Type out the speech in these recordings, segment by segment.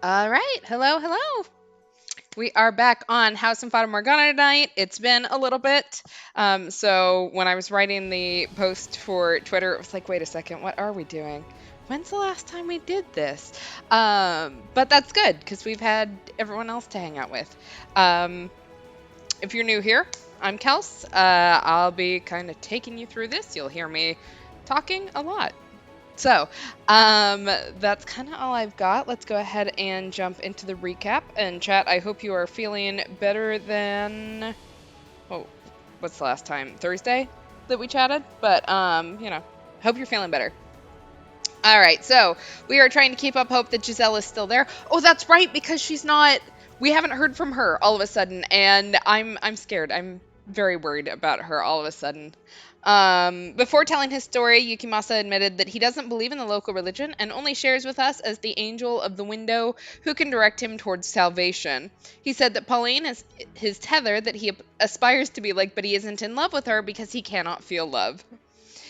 All right. Hello, hello. We are back on House and Fata Morgana tonight. It's been a little bit. So when I was writing the post for Twitter, it was like, wait a second, what are we doing? When's the last time we did this? But that's good because we've had everyone else to hang out with. Um, if you're new here, I'm Kels. I'll be kind of taking you through this. You'll hear me talking a lot. So, that's kind of all I've got. Let's go ahead and jump into the recap. And chat, I hope you are feeling better than, oh, what's the last time? Thursday that we chatted? But, hope you're feeling better. All right, so we are trying to keep up hope that Giselle is still there. Oh, that's right, because she's not. We haven't heard from her all of a sudden, and I'm scared. I'm very worried about her all of a sudden. Before telling his story, Yukimasa admitted that he doesn't believe in the local religion and only shares with us as the angel of the window who can direct him towards salvation. He said that Pauline is his tether that he aspires to be like, but he isn't in love with her because he cannot feel love.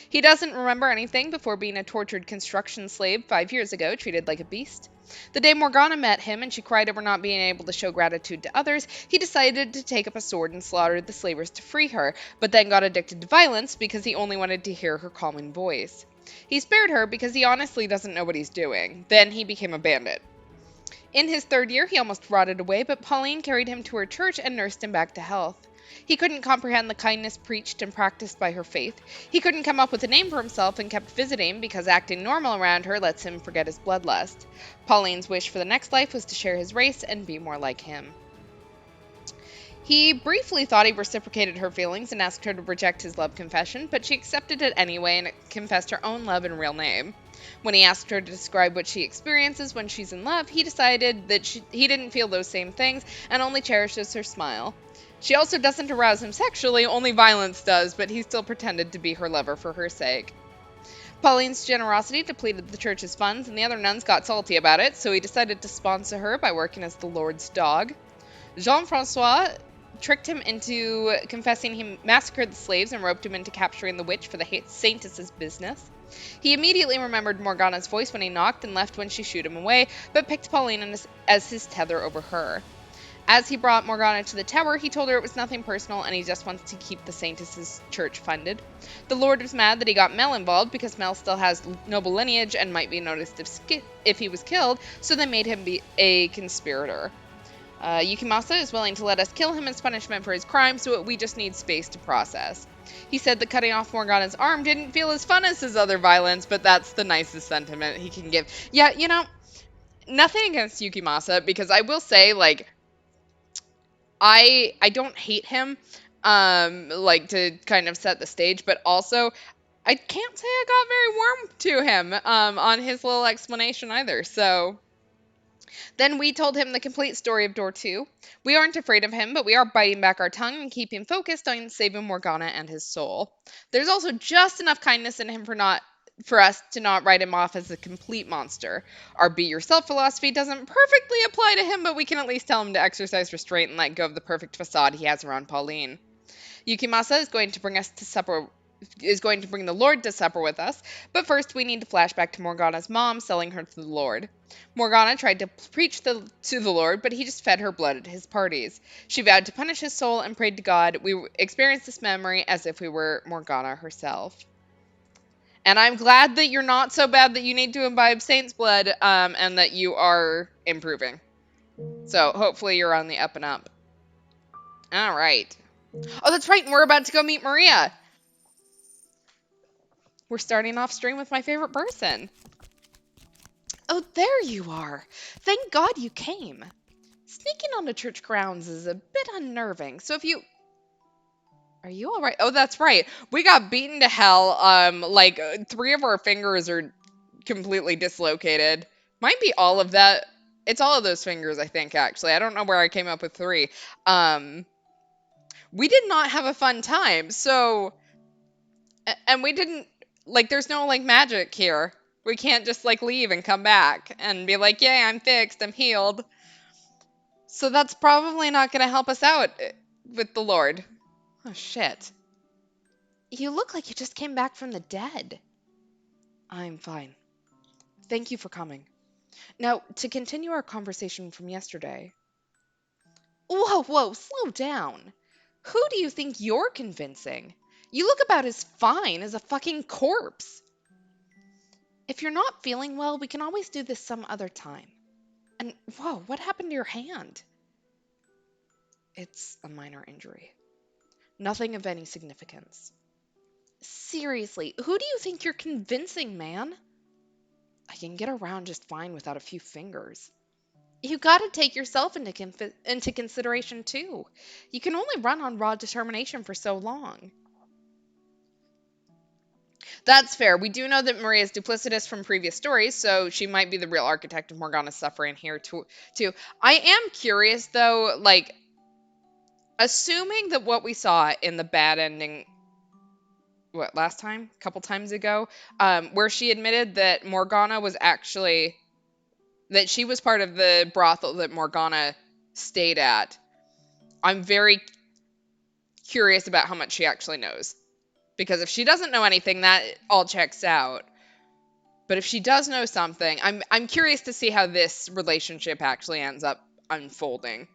He doesn't remember anything before being a tortured construction slave 5 years ago, treated like a beast. The day Morgana met him and she cried over not being able to show gratitude to others, he decided to take up a sword and slaughter the slavers to free her, but then got addicted to violence because he only wanted to hear her calming voice. He spared her because he honestly doesn't know what he's doing. Then he became a bandit. In his third year, he almost rotted away, but Pauline carried him to her church and nursed him back to health. He couldn't comprehend the kindness preached and practiced by her faith. He couldn't come up with a name for himself and kept visiting because acting normal around her lets him forget his bloodlust. Pauline's wish for the next life was to share his race and be more like him. He briefly thought he reciprocated her feelings and asked her to reject his love confession, but she accepted it anyway and confessed her own love and real name. When he asked her to describe what she experiences when she's in love, he decided that he didn't feel those same things and only cherishes her smile. She also doesn't arouse him sexually, only violence does, but he still pretended to be her lover for her sake. Pauline's generosity depleted the church's funds, and the other nuns got salty about it, so he decided to sponsor her by working as the Lord's dog. Jean-Francois tricked him into confessing he massacred the slaves and roped him into capturing the witch for the saintess's business. He immediately remembered Morgana's voice when he knocked and left when she shooed him away, but picked Pauline as his tether over her. As he brought Morgana to the tower, he told her it was nothing personal and he just wants to keep the Saintess's church funded. The Lord was mad that he got Mel involved because Mel still has noble lineage and might be noticed if he was killed, so they made him be a conspirator. Yukimasa is willing to let us kill him as punishment for his crime, so we just need space to process. He said that cutting off Morgana's arm didn't feel as fun as his other violence, but that's the nicest sentiment he can give. Yeah, nothing against Yukimasa, because I will say, like, I don't hate him, like, to kind of set the stage, but also I can't say I got very warm to him, on his little explanation either, so. Then we told him the complete story of Door 2. We aren't afraid of him, but we are biting back our tongue and keeping focused on saving Morgana and his soul. There's also just enough kindness in him for us to not write him off as a complete monster. Our be yourself philosophy doesn't perfectly apply to him, but we can at least tell him to exercise restraint and let go of the perfect facade he has around Pauline. Yukimasa is going to bring the Lord to supper with us, but first we need to flash back to Morgana's mom selling her to the Lord. Morgana tried to preach to the Lord, but he just fed her blood at his parties. She vowed to punish his soul and prayed to God. We experienced this memory as if we were Morgana herself. And I'm glad that you're not so bad that you need to imbibe saint's blood, and that you are improving. So hopefully you're on the up and up. All right. Oh, that's right. And we're about to go meet Maria. We're starting off stream with my favorite person. Oh, there you are. Thank God you came. Sneaking on the church grounds is a bit unnerving, so if you... Are you alright? Oh, that's right. We got beaten to hell. Like, 3 of our fingers are completely dislocated. Might be all of that. It's all of those fingers, I think, actually. I don't know where I came up with 3. We did not have a fun time, so... And we didn't... Like, there's no, like, magic here. We can't just, like, leave and come back and be like, yay, I'm fixed, I'm healed. So that's probably not going to help us out with the Lord. Oh, shit. You look like you just came back from the dead. I'm fine. Thank you for coming. Now, to continue our conversation from yesterday. Whoa, whoa, slow down. Who do you think you're convincing? You look about as fine as a fucking corpse. If you're not feeling well, we can always do this some other time. And whoa, what happened to your hand? It's a minor injury. Nothing of any significance. Seriously, who do you think you're convincing, man? I can get around just fine without a few fingers. You gotta take yourself into consideration too. You can only run on raw determination for so long. That's fair. We do know that Maria is duplicitous from previous stories, so she might be the real architect of Morgana's suffering here too. I am curious though, like assuming that what we saw in the bad ending, what last time, a couple times ago, where she admitted that Morgana was actually that she was part of the brothel that Morgana stayed at. I'm very curious about how much she actually knows. Because if she doesn't know anything, that all checks out. But if she does know something, I'm curious to see how this relationship actually ends up unfolding.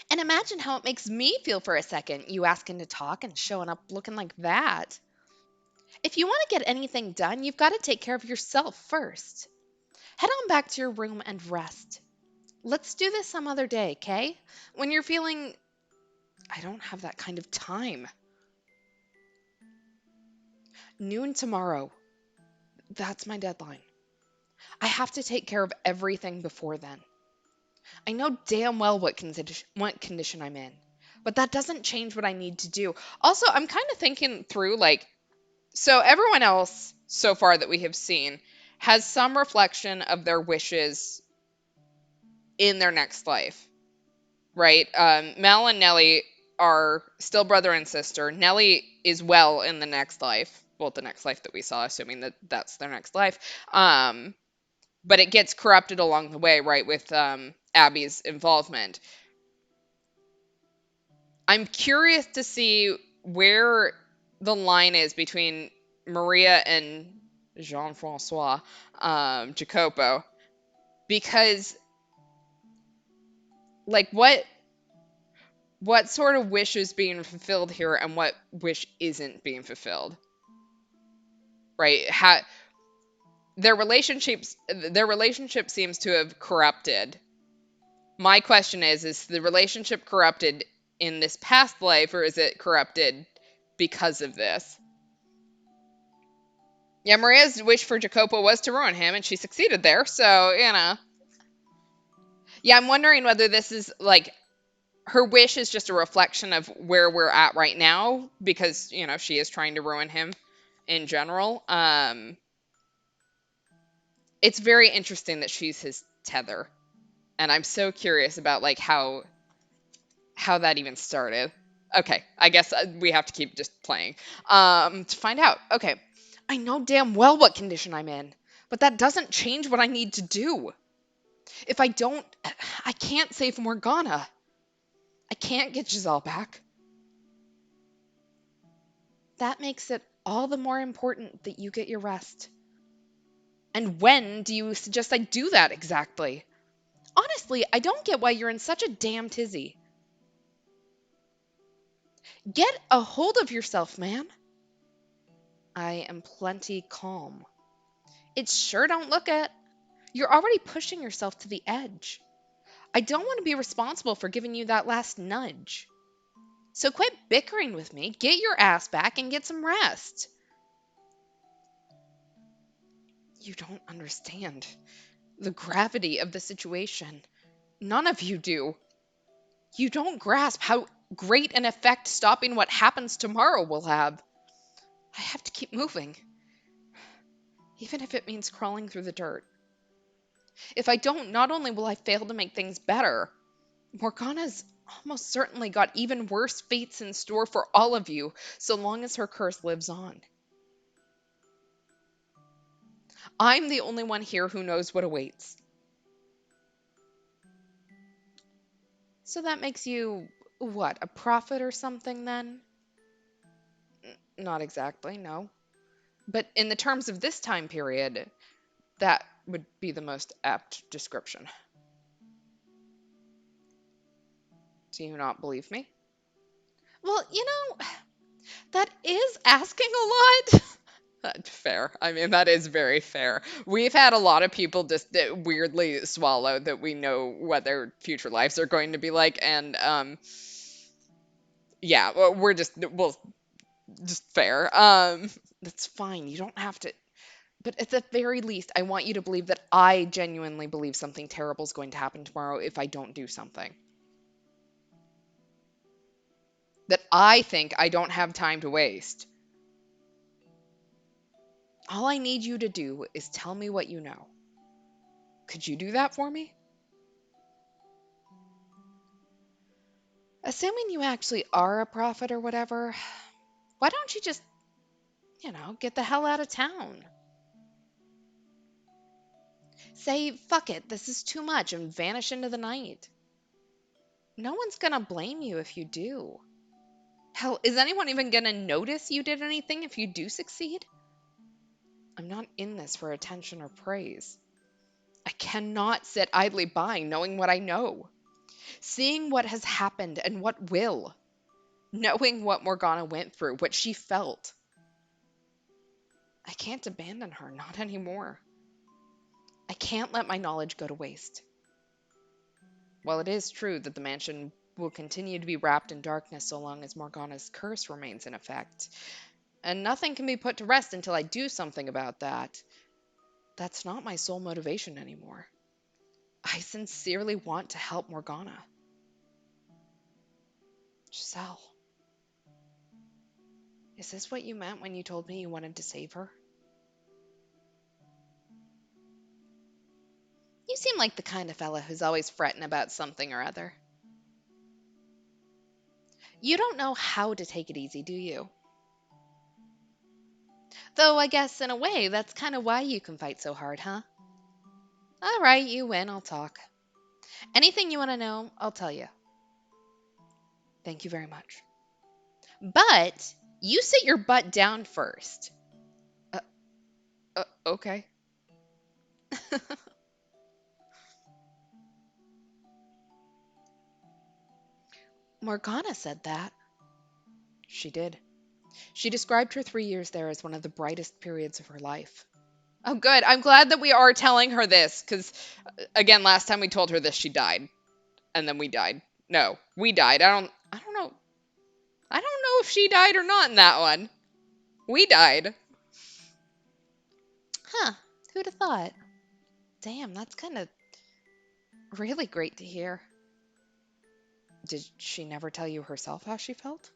And imagine how it makes me feel for a second, you asking to talk and showing up looking like that. If you want to get anything done, you've got to take care of yourself first. Head on back to your room and rest. Let's do this some other day, okay? When you're feeling, I don't have that kind of time. Noon tomorrow. That's my deadline. I have to take care of everything before then. I know damn well what condition I'm in, but that doesn't change what I need to do. Also, I'm kind of thinking through like, so everyone else so far that we have seen has some reflection of their wishes in their next life, right? Mel and Nellie are still brother and sister. Nellie is well in the next life, well, the next life that we saw, assuming that that's their next life. But it gets corrupted along the way, right, with Abby's involvement. I'm curious to see where the line is between Maria and Jean-Francois Jacopo, because like what sort of wish is being fulfilled here and what wish isn't being fulfilled, right? Their relationship seems to have corrupted. My question is the relationship corrupted in this past life, or is it corrupted because of this? Yeah, Maria's wish for Jacopo was to ruin him, and she succeeded there, so, you know. Yeah, I'm wondering whether this is, like, her wish is just a reflection of where we're at right now, because, you know, she is trying to ruin him in general. It's very interesting that she's his tether, and I'm so curious about, like, how that even started. Okay, I guess we have to keep just playing to find out. Okay, I know damn well what condition I'm in, but that doesn't change what I need to do. If I don't, I can't save Morgana. I can't get Giselle back. That makes it all the more important that you get your rest. And when do you suggest I do that exactly? Honestly, I don't get why you're in such a damn tizzy. Get a hold of yourself, man. I am plenty calm. It sure don't look it. You're already pushing yourself to the edge. I don't want to be responsible for giving you that last nudge. So quit bickering with me, get your ass back, and get some rest. You don't understand the gravity of the situation. None of you do. You don't grasp how great an effect stopping what happens tomorrow will have. I have to keep moving, even if it means crawling through the dirt. If I don't, not only will I fail to make things better, Morgana's almost certainly got even worse fates in store for all of you so long as her curse lives on. I'm the only one here who knows what awaits. So that makes you, what, a prophet or something then? Not exactly, no. But in the terms of this time period, That would be the most apt description. Do you not believe me? Well, that is asking a lot. That's fair. I mean, that is very fair. We've had a lot of people just weirdly swallow that we know what their future lives are going to be like, and yeah, well, we're just fair. That's fine. You don't have to. But at the very least, I want you to believe that I genuinely believe something terrible is going to happen tomorrow if I don't do something. That I think I don't have time to waste. All I need you to do is tell me what you know. Could you do that for me? Assuming you actually are a prophet or whatever, why don't you just, get the hell out of town? Say, fuck it, this is too much, and vanish into the night. No one's gonna blame you if you do. Hell, is anyone even gonna notice you did anything if you do succeed? I'm not in this for attention or praise. I cannot sit idly by knowing what I know, seeing what has happened and what will, knowing what Morgana went through, what she felt. I can't abandon her, not anymore. I can't let my knowledge go to waste. While it is true that the mansion will continue to be wrapped in darkness so long as Morgana's curse remains in effect, and nothing can be put to rest until I do something about that, that's not my sole motivation anymore. I sincerely want to help Morgana. Giselle, is this what you meant when you told me you wanted to save her? You seem like the kind of fella who's always fretting about something or other. You don't know how to take it easy, do you? Though I guess in a way that's kind of why you can fight so hard, huh? All right, you win, I'll talk. Anything you want to know, I'll tell you. Thank you very much. But you sit your butt down first. Uh, okay. Morgana said that. She did. She described her 3 years there as one of the brightest periods of her life. Oh, good. I'm glad that we are telling her this, because, again, last time we told her this, she died. And then we died. No, we died. I don't know. I don't know if she died or not in that one. We died. Huh. Who'd have thought? Damn, that's kind of really great to hear. Did she never tell you herself how she felt?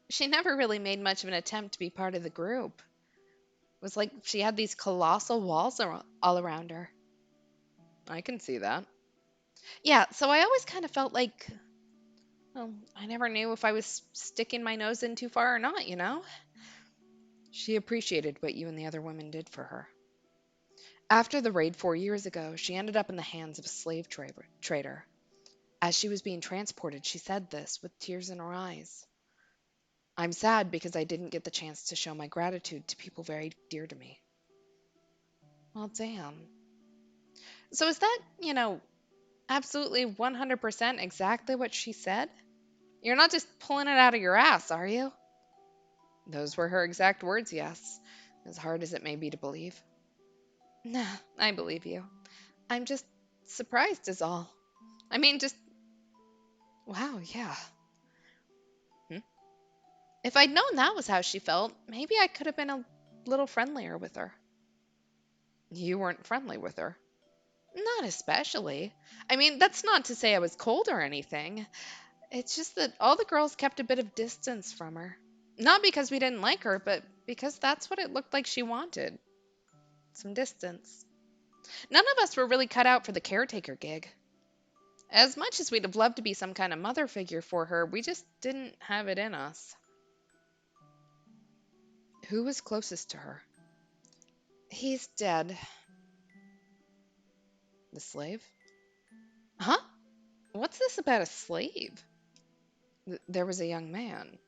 She never really made much of an attempt to be part of the group. It was like she had these colossal walls all around her. I can see that. Yeah, so I always kind of felt like, well, I never knew if I was sticking my nose in too far or not? She appreciated what you and the other women did for her. After the raid 4 years ago, she ended up in the hands of a trader. As she was being transported, she said this with tears in her eyes. I'm sad because I didn't get the chance to show my gratitude to people very dear to me. Well, damn. So is that, absolutely 100% exactly what she said? You're not just pulling it out of your ass, are you? Those were her exact words, yes. As hard as it may be to believe. Nah, I believe you. I'm just surprised, is all. I mean, just. Wow, yeah. Hmm? If I'd known that was how she felt, maybe I could have been a little friendlier with her. You weren't friendly with her. Not especially. I mean, that's not to say I was cold or anything. It's just that all the girls kept a bit of distance from her. Not because we didn't like her, but because that's what it looked like she wanted. Some distance. None of us were really cut out for the caretaker gig. As much as we'd have loved to be some kind of mother figure for her, we just didn't have it in us. Who was closest to her? He's dead. The slave? Huh? What's this about a slave? There was a young man,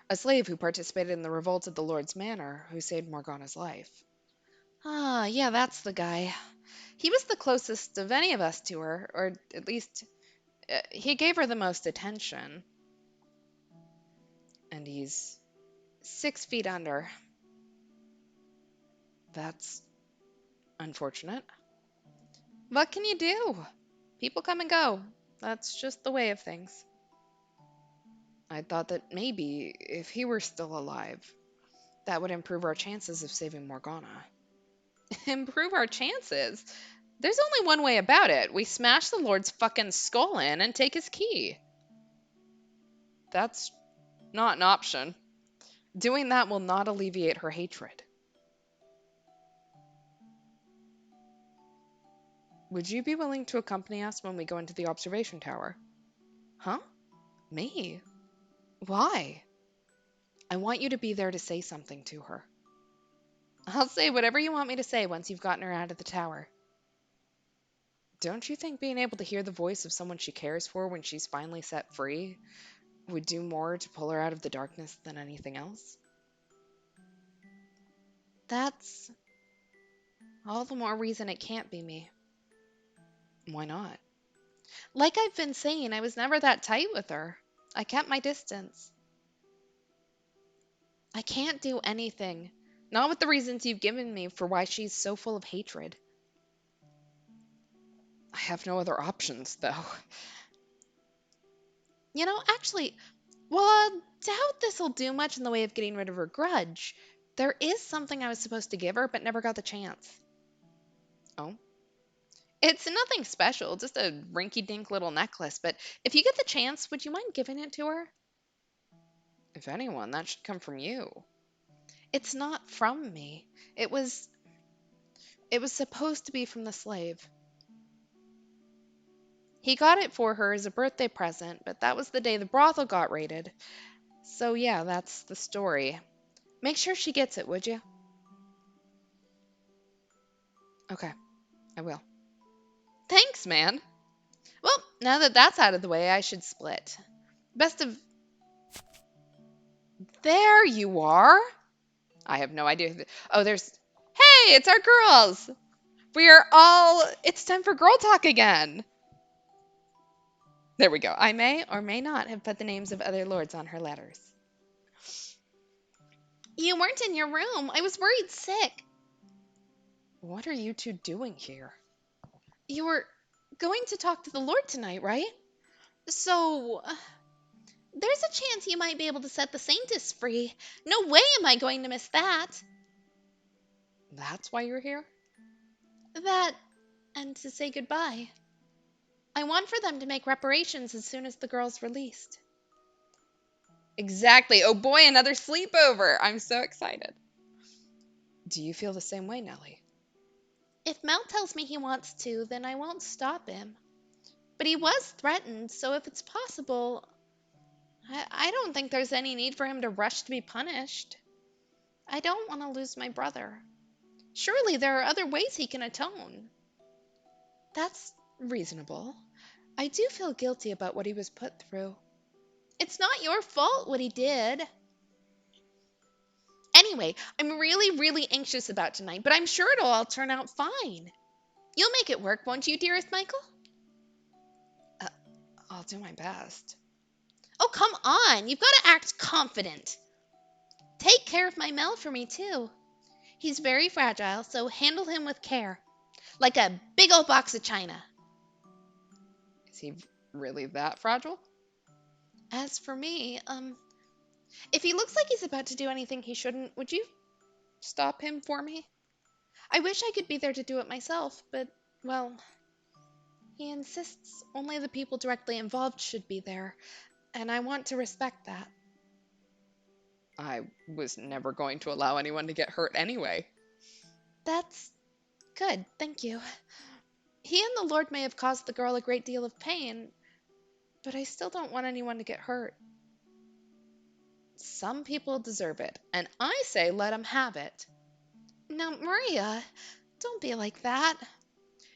a slave who participated in the revolt at the Lord's Manor, who saved Morgana's life. Ah, yeah, that's the guy. He was the closest of any of us to her, or at least he gave her the most attention. And he's 6 feet under. That's unfortunate. What can you do? People come and go. That's just the way of things. I thought that maybe if he were still alive, that would improve our chances of saving Morgana. Improve our chances? There's only one way about it. We smash the Lord's fucking skull in and take his key. That's not an option. Doing that will not alleviate her hatred. Would you be willing to accompany us when we go into the observation tower? Huh? Me? Why? I want you to be there to say something to her. I'll say whatever you want me to say once you've gotten her out of the tower. Don't you think being able to hear the voice of someone she cares for when she's finally set free would do more to pull her out of the darkness than anything else? That's all the more reason it can't be me. Why not? Like I've been saying, I was never that tight with her. I kept my distance. I can't do anything. Not with the reasons you've given me for why she's so full of hatred. I have no other options, though. Actually, well, I doubt this'll do much in the way of getting rid of her grudge. There is something I was supposed to give her, but never got the chance. Oh? It's nothing special, just a rinky-dink little necklace, but if you get the chance, would you mind giving it to her? If anyone, that should come from you. It's not from me. It was supposed to be from the slave. He got it for her as a birthday present, but that was the day the brothel got raided. So yeah, that's the story. Make sure she gets it, would you? Okay, I will. Thanks, man. Well, now that that's out of the way, I should split. Best of... There you are. I have no idea. Oh, there's... Hey, it's our girls. We are all... It's time for girl talk again. There we go. I may or may not have put the names of other lords on her letters. You weren't in your room. I was worried sick. What are you two doing here? You were going to talk to the Lord tonight, right? So, there's a chance you might be able to set the Saintess free. No way am I going to miss that. That's why you're here? That, and to say goodbye. I want for them to make reparations as soon as the girl's released. Exactly. Oh boy, another sleepover. I'm so excited. Do you feel the same way, Nellie? If Mel tells me he wants to, then I won't stop him. But he was threatened, so if it's possible, I don't think there's any need for him to rush to be punished. I don't want to lose my brother. Surely there are other ways he can atone. That's reasonable. I do feel guilty about what he was put through. It's not your fault what he did. Anyway, I'm really, really anxious about tonight, but I'm sure it'll all turn out fine. You'll make it work, won't you, dearest Michael? Uh, I'll do my best. Oh, come on. You've got to act confident. Take care of my Mel for me, too. He's very fragile, so handle him with care. Like a big old box of china. Is he really that fragile? As for me, if he looks like he's about to do anything he shouldn't, would you stop him for me? I wish I could be there to do it myself, but, well, he insists only the people directly involved should be there, and I want to respect that. I was never going to allow anyone to get hurt anyway. That's good, thank you. He and the Lord may have caused the girl a great deal of pain, but I still don't want anyone to get hurt. Some people deserve it, and I say let 'em have it. Now, Maria, don't be like that.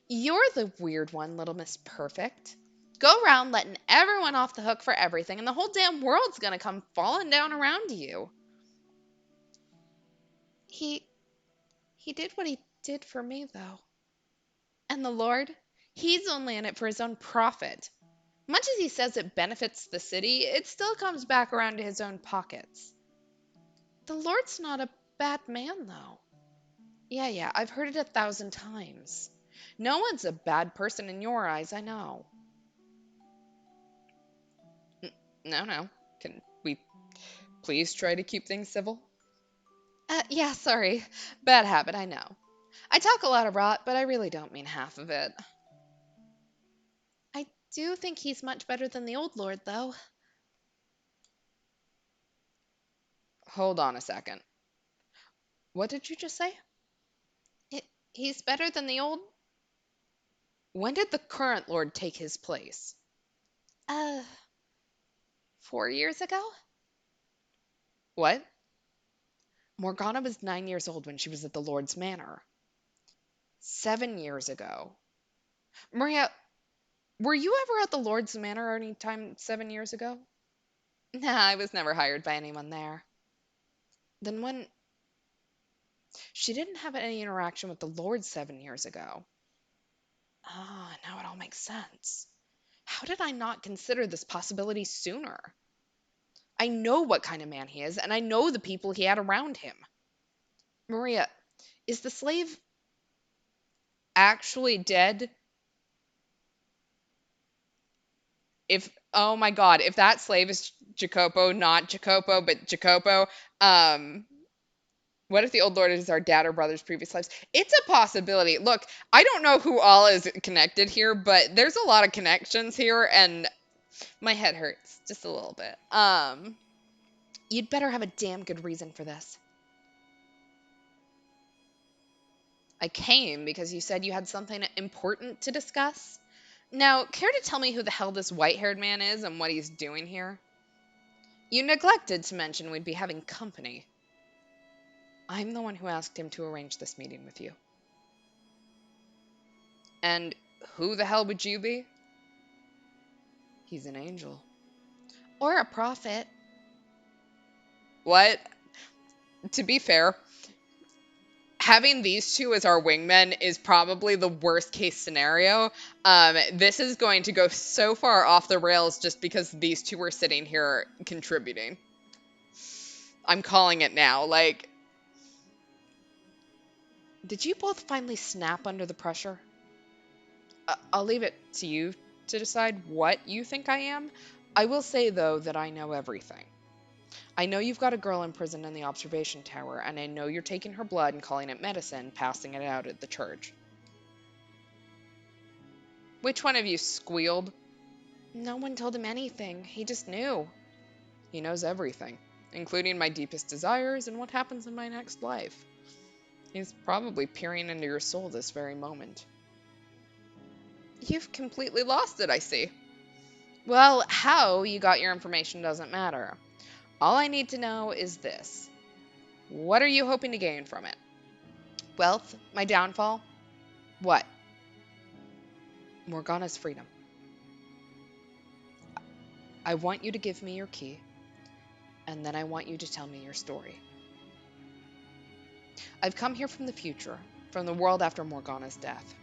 You're the weird one, little Miss Perfect. Go around letting everyone off the hook for everything, and the whole damn world's gonna come falling down around you. He did what he did for me, though. And the Lord? He's only in it for his own profit. Much as he says it benefits the city, it still comes back around to his own pockets. The Lord's not a bad man, though. Yeah, I've heard it 1,000 times. No one's a bad person in your eyes, I know. No. Can we please try to keep things civil? Yeah, sorry. Bad habit, I know. I talk a lot of rot, but I really don't mean half of it. I do think he's much better than the old Lord, though. Hold on a second. What did you just say? He's better than the old. When did the current Lord take his place? Uh, 4 years ago? What? Morgana was 9 years old when she was at the Lord's manor. 7 years ago. Maria, were you ever at the Lord's manor any time 7 years ago? Nah, I was never hired by anyone there. Then when she didn't have any interaction with the Lord 7 years ago. Ah, now it all makes sense. How did I not consider this possibility sooner? I know what kind of man he is, and I know the people he had around him. Maria, is the slave actually dead? If, oh my God, if that slave is Jacopo, not Jacopo, but Jacopo, um, what if the old lord is our dad or brother's previous lives? It's a possibility. Look, I don't know who all is connected here, but there's a lot of connections here, and my head hurts just a little bit. You'd better have a damn good reason for this. I came because you said you had something important to discuss. Now, care to tell me who the hell this white-haired man is and what he's doing here? You neglected to mention we'd be having company. I'm the one who asked him to arrange this meeting with you. And who the hell would you be? He's an angel. Or a prophet. What? To be fair, having these two as our wingmen is probably the worst case scenario. This is going to go so far off the rails just because these two are sitting here contributing. I'm calling it now. Like, did you both finally snap under the pressure? I'll leave it to you to decide what you think I am. I will say, though, that I know everything. I know you've got a girl in prison in the observation tower, and I know you're taking her blood and calling it medicine, passing it out at the church. Which one of you squealed? No one told him anything. He just knew. He knows everything, including my deepest desires and what happens in my next life. He's probably peering into your soul this very moment. You've completely lost it, I see. Well, how you got your information doesn't matter. All I need to know is this. What are you hoping to gain from it? Wealth? My downfall? What? Morgana's freedom. I want you to give me your key, and then I want you to tell me your story. I've come here from the future, from the world after Morgana's death.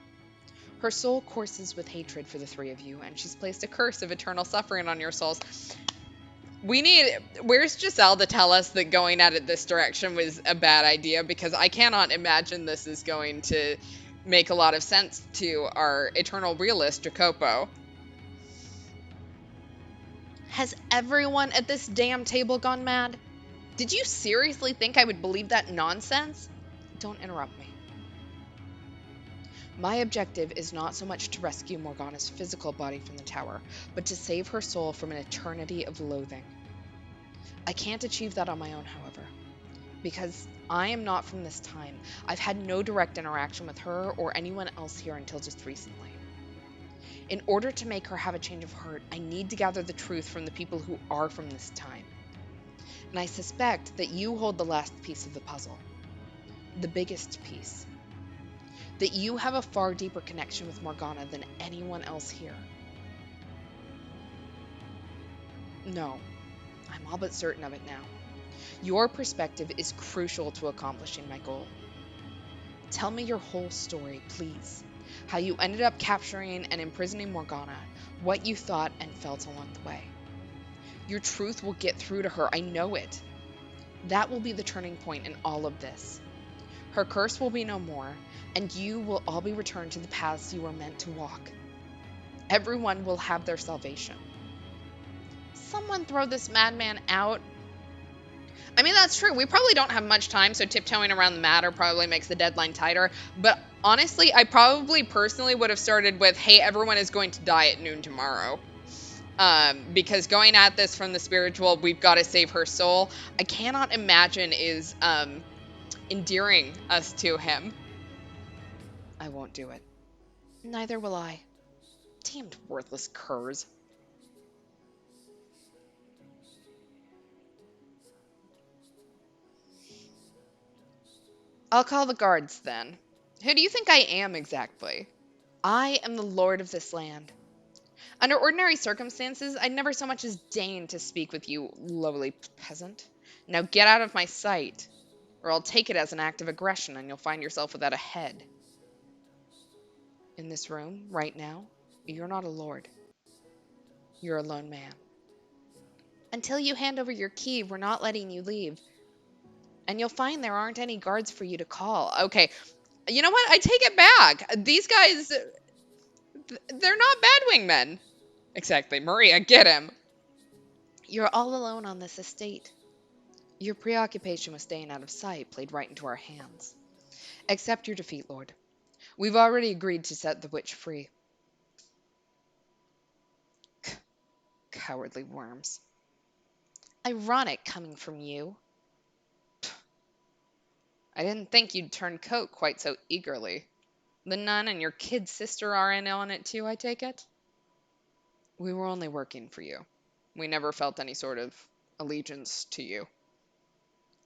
Her soul courses with hatred for the three of you, and she's placed a curse of eternal suffering on your souls. Where's Giselle to tell us that going at it this direction was a bad idea? Because I cannot imagine this is going to make a lot of sense to our eternal realist, Jacopo. Has everyone at this damn table gone mad? Did you seriously think I would believe that nonsense? Don't interrupt me. My objective is not so much to rescue Morgana's physical body from the tower, but to save her soul from an eternity of loathing. I can't achieve that on my own, however, because I am not from this time. I've had no direct interaction with her or anyone else here until just recently. In order to make her have a change of heart, I need to gather the truth from the people who are from this time. And I suspect that you hold the last piece of the puzzle. The biggest piece. That you have a far deeper connection with Morgana than anyone else here. No, I'm all but certain of it now. Your perspective is crucial to accomplishing my goal. Tell me your whole story, please. How you ended up capturing and imprisoning Morgana, what you thought and felt along the way. Your truth will get through to her, I know it. That will be the turning point in all of this. Her curse will be no more, and you will all be returned to the paths you were meant to walk. Everyone will have their salvation. Someone throw this madman out. I mean, that's true. We probably don't have much time, so tiptoeing around the matter probably makes the deadline tighter. But honestly, I probably personally would have started with, hey, everyone is going to die at noon tomorrow. Because going at this from the spiritual, we've got to save her soul, I cannot imagine is endearing us to him. I won't do it. Neither will I. Damned worthless curs. I'll call the guards then. Who do you think I am exactly? I am the lord of this land. Under ordinary circumstances, I'd never so much as deign to speak with you, lowly peasant. Now get out of my sight, or I'll take it as an act of aggression and you'll find yourself without a head. In this room, right now, you're not a lord. You're a lone man. Until you hand over your key, we're not letting you leave. And you'll find there aren't any guards for you to call. Okay, you know what? I take it back. These guys, they're not bad wingmen. Exactly. Maria, get him. You're all alone on this estate. Your preoccupation with staying out of sight played right into our hands. Accept your defeat, Lord. We've already agreed to set the witch free. Cowardly worms. Ironic coming from you. I didn't think you'd turn coat quite so eagerly. The nun and your kid sister are in on it too, I take it? We were only working for you. We never felt any sort of allegiance to you.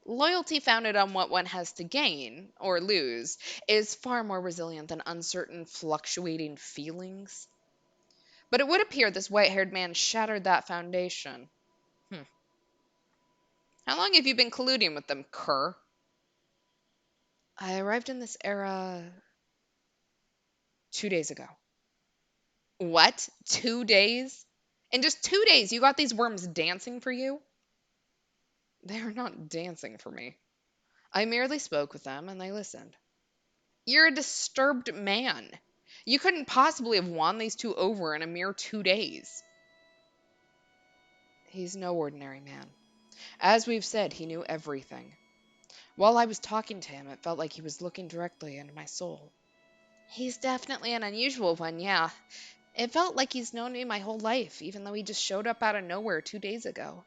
Loyalty founded on what one has to gain, or lose, is far more resilient than uncertain, fluctuating feelings. But it would appear this white-haired man shattered that foundation. How long have you been colluding with them, cur? I arrived in this era 2 days ago. What? 2 days? In just 2 days, you got these worms dancing for you? They're not dancing for me. I merely spoke with them, and they listened. You're a disturbed man. You couldn't possibly have won these two over in a mere 2 days. He's no ordinary man. As we've said, he knew everything. While I was talking to him, it felt like he was looking directly into my soul. He's definitely an unusual one, yeah. It felt like he's known me my whole life, even though he just showed up out of nowhere 2 days ago.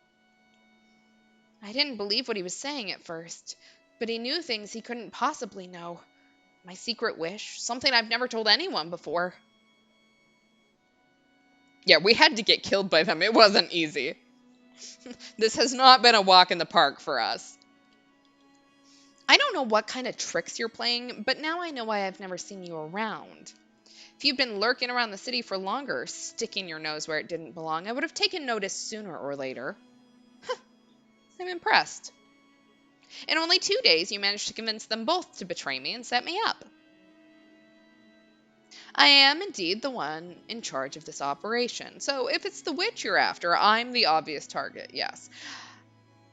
I didn't believe what he was saying at first, but he knew things he couldn't possibly know. My secret wish, something I've never told anyone before. Yeah, we had to get killed by them. It wasn't easy. This has not been a walk in the park for us. I don't know what kind of tricks you're playing, but now I know why I've never seen you around. If you'd been lurking around the city for longer, sticking your nose where it didn't belong, I would have taken notice sooner or later. I'm impressed. In only 2 days, you managed to convince them both to betray me and set me up. I am indeed the one in charge of this operation, so if it's the witch you're after, I'm the obvious target, yes.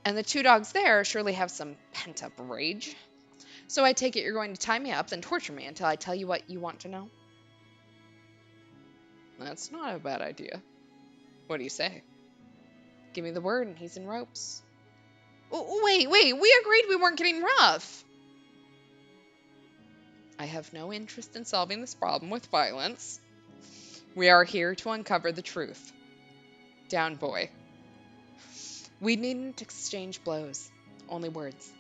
And the two dogs there surely have some pent-up rage. So I take it you're going to tie me up, then torture me until I tell you what you want to know? That's not a bad idea. What do you say? Give me the word and he's in ropes. Wait, we agreed we weren't getting rough. I have no interest in solving this problem with violence. We are here to uncover the truth. Down, boy. We needn't exchange blows, only words.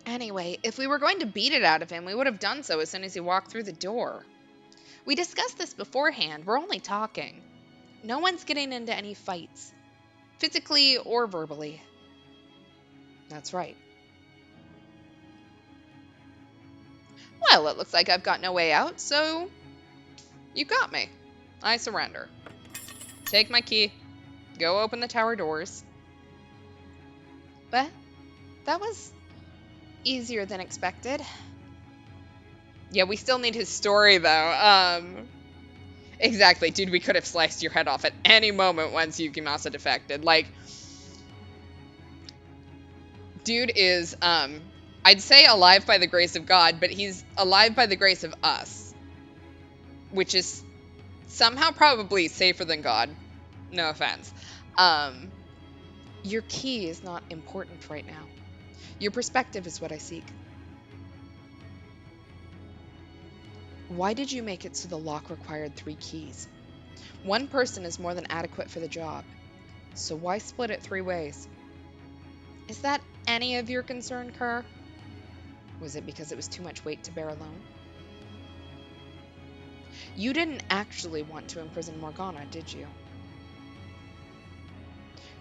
Anyway, if we were going to beat it out of him, we would have done so as soon as he walked through the door. We discussed this beforehand, we're only talking. No one's getting into any fights, physically or verbally. That's right. Well, it looks like I've got no way out, so you got me. I surrender. Take my key. Go open the tower doors. But that was Easier than expected. Yeah, we still need his story though. Exactly, dude. We could have sliced your head off at any moment once Yukimasa defected. Like, dude is I'd say alive by the grace of God, but he's alive by the grace of us, which is somehow probably safer than God. No offense. Um, your key is not important right now. Your perspective is what I seek. Why did you make it so the lock required 3 keys? One person is more than adequate for the job. So why split it 3 ways? Is that any of your concern, Kerr? Was it because it was too much weight to bear alone? You didn't actually want to imprison Morgana, did you?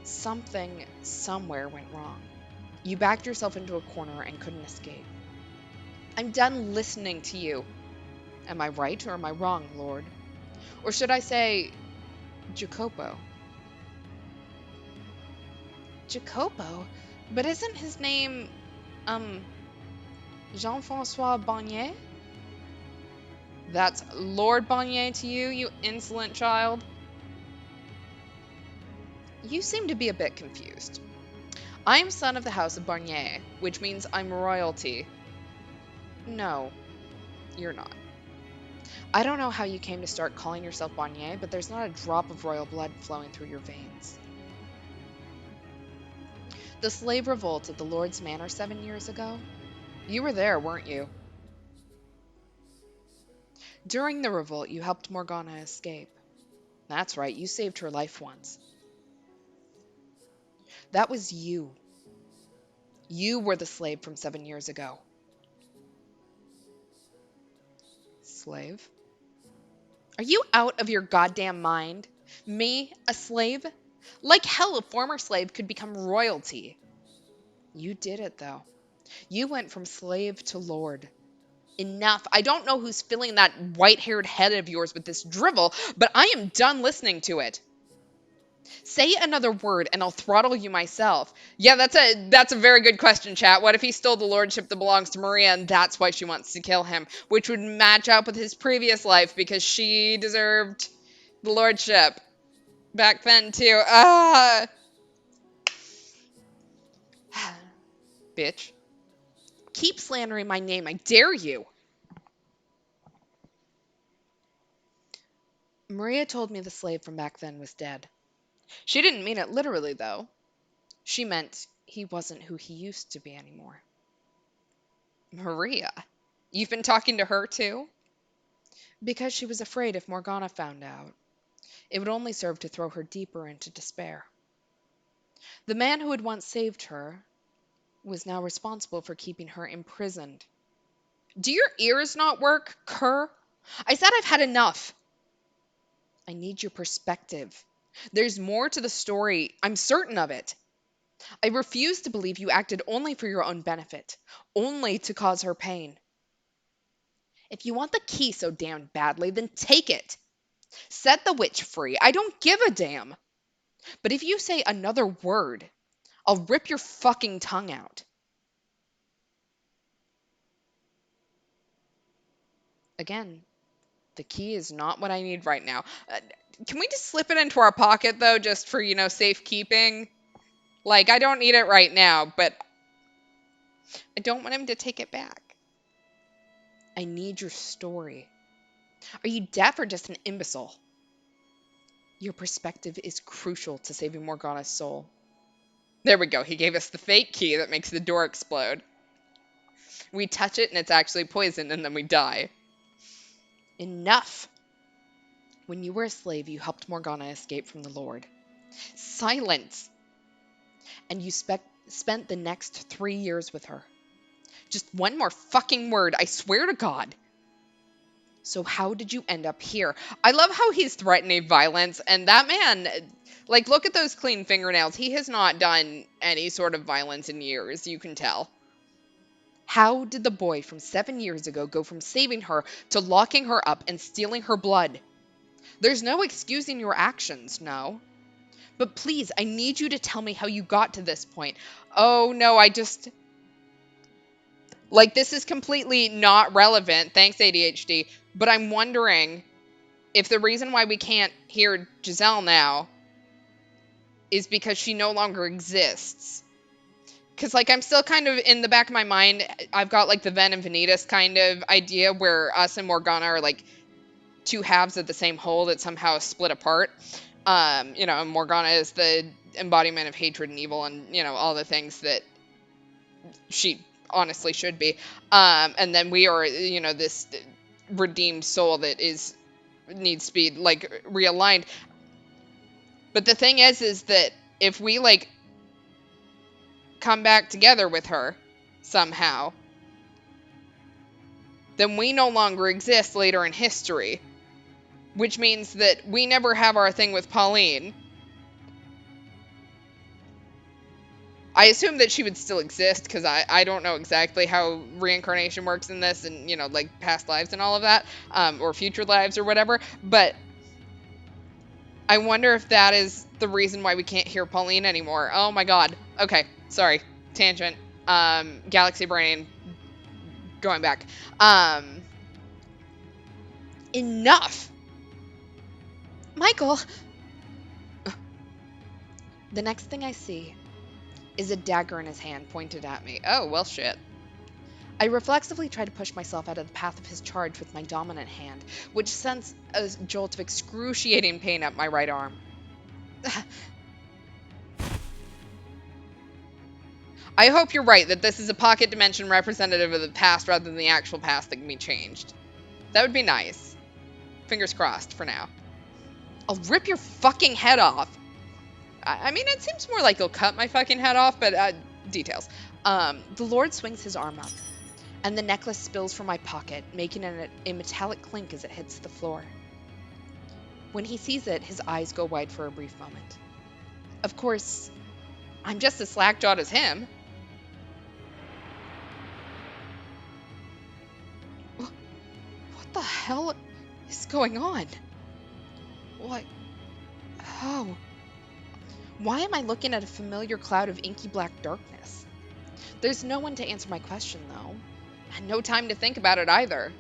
Something somewhere went wrong. You backed yourself into a corner and couldn't escape. I'm done listening to you. Am I right or am I wrong, Lord? Or should I say, Jacopo? Jacopo? But isn't his name, um, Jean-Francois Bonnier? That's Lord Bonnier to you, you insolent child? You seem to be a bit confused. I am son of the House of Bonnier, which means I'm royalty. No, you're not. I don't know how you came to start calling yourself Bonnier, but there's not a drop of royal blood flowing through your veins. The slave revolt at the Lord's Manor 7 years ago? You were there, weren't you? During the revolt, you helped Morgana escape. That's right, you saved her life once. That was you. You were the slave from 7 years ago. Slave? Are you out of your goddamn mind? Me, a slave? Like hell, a former slave could become royalty. You did it, though. You went from slave to lord. Enough. I don't know who's filling that white-haired head of yours with this drivel, but I am done listening to it. Say another word and I'll throttle you myself. Yeah, that's a very good question, chat. What if he stole the lordship that belongs to Maria and that's why she wants to kill him, which would match up with his previous life because she deserved the lordship back then too. Bitch. Keep slandering my name, I dare you. Maria told me the slave from back then was dead. She didn't mean it literally, though. She meant he wasn't who he used to be anymore. Maria? You've been talking to her, too? Because she was afraid if Morgana found out, it would only serve to throw her deeper into despair. The man who had once saved her was now responsible for keeping her imprisoned. Do your ears not work, cur? I said I've had enough. I need your perspective. There's more to the story. I'm certain of it. I refuse to believe you acted only for your own benefit, only to cause her pain. If you want the key so damn badly, then take it. Set the witch free. I don't give a damn. But if you say another word, I'll rip your fucking tongue out. Again, the key is not what I need right now. Can we just slip it into our pocket, though, just for, safekeeping? Like, I don't need it right now, but I don't want him to take it back. I need your story. Are you deaf or just an imbecile? Your perspective is crucial to saving Morgana's soul. There we go. He gave us the fake key that makes the door explode. We touch it and it's actually poison and then we die. Enough! When you were a slave, you helped Morgana escape from the Lord. Silence! And you spent the next 3 years with her. Just one more fucking word, I swear to God. So how did you end up here? I love how he's threatening violence, and that man, like, look at those clean fingernails. He has not done any sort of violence in years, you can tell. How did the boy from 7 years ago go from saving her to locking her up and stealing her blood? There's no excusing your actions, no. But please, I need you to tell me how you got to this point. Oh, no, Like, this is completely not relevant. Thanks, ADHD. But I'm wondering if the reason why we can't hear Giselle now is because she no longer exists. Because, like, I'm still kind of in the back of my mind, I've got, like, the Ven and Vanitas kind of idea where us and Morgana are, like, two halves of the same whole that somehow split apart. Morgana is the embodiment of hatred and evil and, all the things that she honestly should be. And then we are, this redeemed soul that needs to be, like, realigned. But the thing is that if we, like, come back together with her somehow, then we no longer exist later in history, which means that we never have our thing with Pauline. I assume that she would still exist because I don't know exactly how reincarnation works in this and, like past lives and all of that, or future lives or whatever. But I wonder if that is the reason why we can't hear Pauline anymore. Oh my God. Okay. Sorry. Tangent. Galaxy Brain going back. Enough. Michael. The next thing I see is a dagger in his hand pointed at me. Oh, well, shit. I reflexively try to push myself out of the path of his charge with my dominant hand, which sends a jolt of excruciating pain up my right arm. I hope you're right that this is a pocket dimension representative of the past rather than the actual past that can be changed. That would be nice. Fingers crossed for now. I'll rip your fucking head off. I mean, it seems more like you'll cut my fucking head off, but details. The Lord swings his arm up, and the necklace spills from my pocket, making a metallic clink as it hits the floor. When he sees it, his eyes go wide for a brief moment. Of course, I'm just as slack-jawed as him. What the hell is going on? What? How? Why am I looking at a familiar cloud of inky black darkness? There's no one to answer my question, though, and no time to think about it either.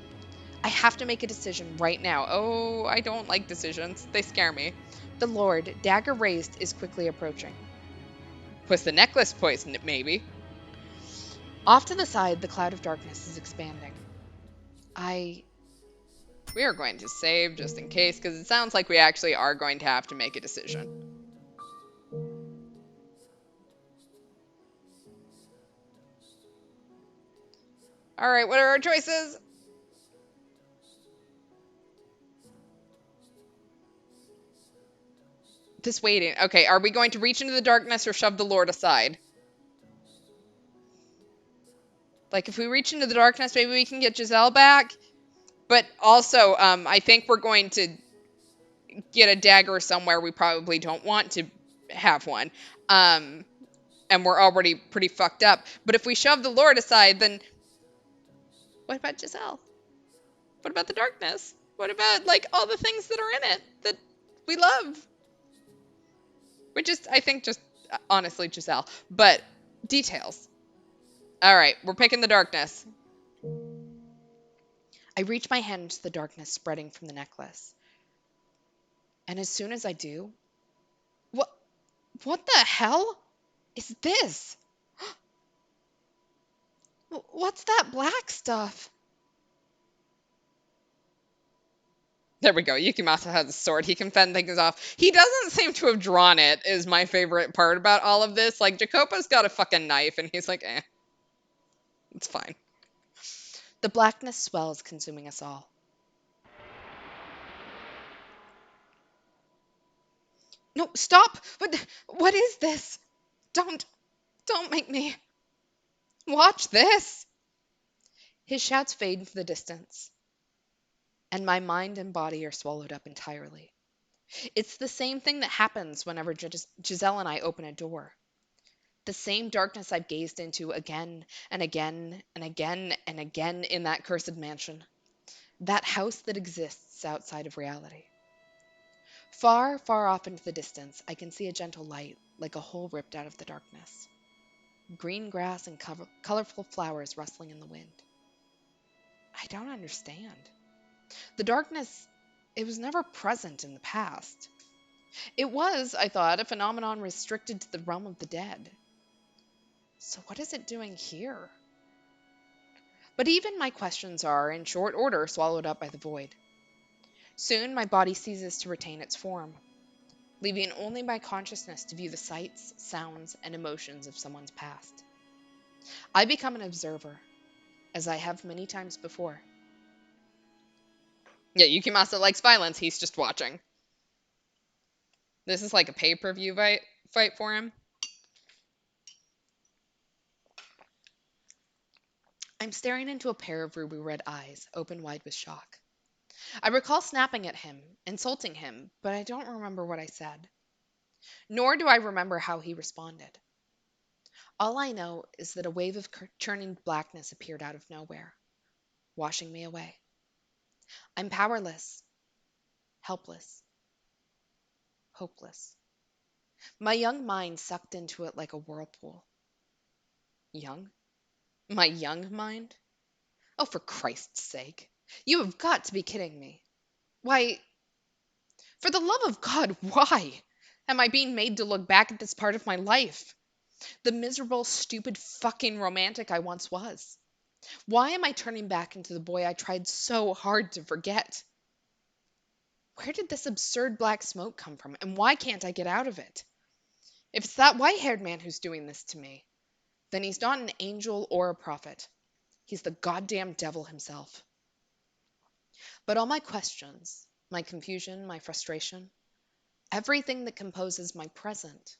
I have to make a decision right now. Oh, I don't like decisions. They scare me. The Lord, dagger raised, is quickly approaching. Was the necklace poisoned, maybe? Off to the side, the cloud of darkness is expanding. We are going to save just in case, because it sounds like we actually are going to have to make a decision. All right, what are our choices? This waiting. Okay, are we going to reach into the darkness or shove the Lord aside? Like, if we reach into the darkness, maybe we can get Giselle back. But also, I think we're going to get a dagger somewhere we probably don't want to have one. And we're already pretty fucked up. But if we shove the Lord aside, then what about Giselle? What about the darkness? What about, like, all the things that are in it that we love? I think, just honestly, Giselle. But details. All right, we're picking the darkness. I reach my hand into the darkness spreading from the necklace. And as soon as I do, what what the hell is this? What's that black stuff? There we go. Yukimasa has a sword. He can fend things off. He doesn't seem to have drawn it, is my favorite part about all of this. Like, Jacopo's got a fucking knife, and he's like, it's fine. The blackness swells, consuming us all. No, stop! What is this? Don't make me. Watch this! His shouts fade into the distance, and my mind and body are swallowed up entirely. It's the same thing that happens whenever Giselle and I open a door. The same darkness I've gazed into again and again and again and again in that cursed mansion. That house that exists outside of reality. Far, far off into the distance, I can see a gentle light, like a hole ripped out of the darkness. green grass and colorful flowers rustling in the wind. I don't understand. The darkness, it was never present in the past. It was, I thought, a phenomenon restricted to the realm of the dead. So what is it doing here? But even my questions are, in short order, swallowed up by the void. Soon my body ceases to retain its form, leaving only my consciousness to view the sights, sounds, and emotions of someone's past. I become an observer, as I have many times before. Yeah, Yukimasa likes violence, he's just watching. This is like a pay-per-view fight for him. I'm staring into a pair of ruby red eyes, open wide with shock. I recall snapping at him, insulting him, but I don't remember what I said. Nor do I remember how he responded. All I know is that a wave of churning blackness appeared out of nowhere, washing me away. I'm powerless, helpless, hopeless. My young mind sucked into it like a whirlpool. Young? My young mind? Oh, for Christ's sake. You have got to be kidding me. Why, for the love of God, why am I being made to look back at this part of my life? The miserable, stupid, fucking romantic I once was. Why am I turning back into the boy I tried so hard to forget? Where did this absurd black smoke come from, and why can't I get out of it? If it's that white haired man who's doing this to me, then he's not an angel or a prophet. He's the goddamn devil himself. But all my questions, my confusion, my frustration, everything that composes my present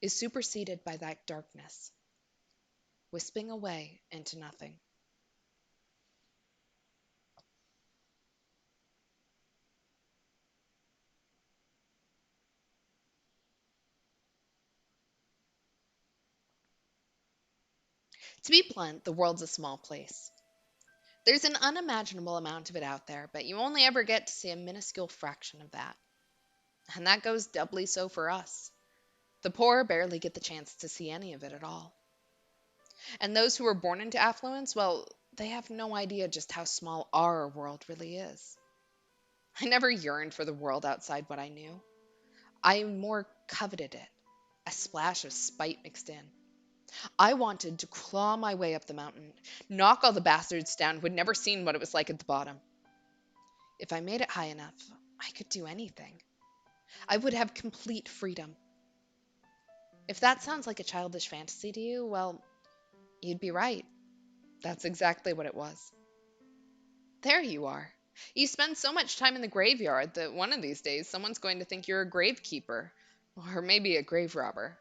is superseded by that darkness, wisping away into nothing. To be blunt, the world's a small place. There's an unimaginable amount of it out there, but you only ever get to see a minuscule fraction of that. And that goes doubly so for us. The poor barely get the chance to see any of it at all. And those who are born into affluence, well, they have no idea just how small our world really is. I never yearned for the world outside what I knew. I more coveted it, a splash of spite mixed in. I wanted to claw my way up the mountain, knock all the bastards down who had never seen what it was like at the bottom. If I made it high enough, I could do anything. I would have complete freedom. If that sounds like a childish fantasy to you, well, you'd be right. That's exactly what it was. There you are. You spend so much time in the graveyard that one of these days someone's going to think you're a gravekeeper, or maybe a grave robber.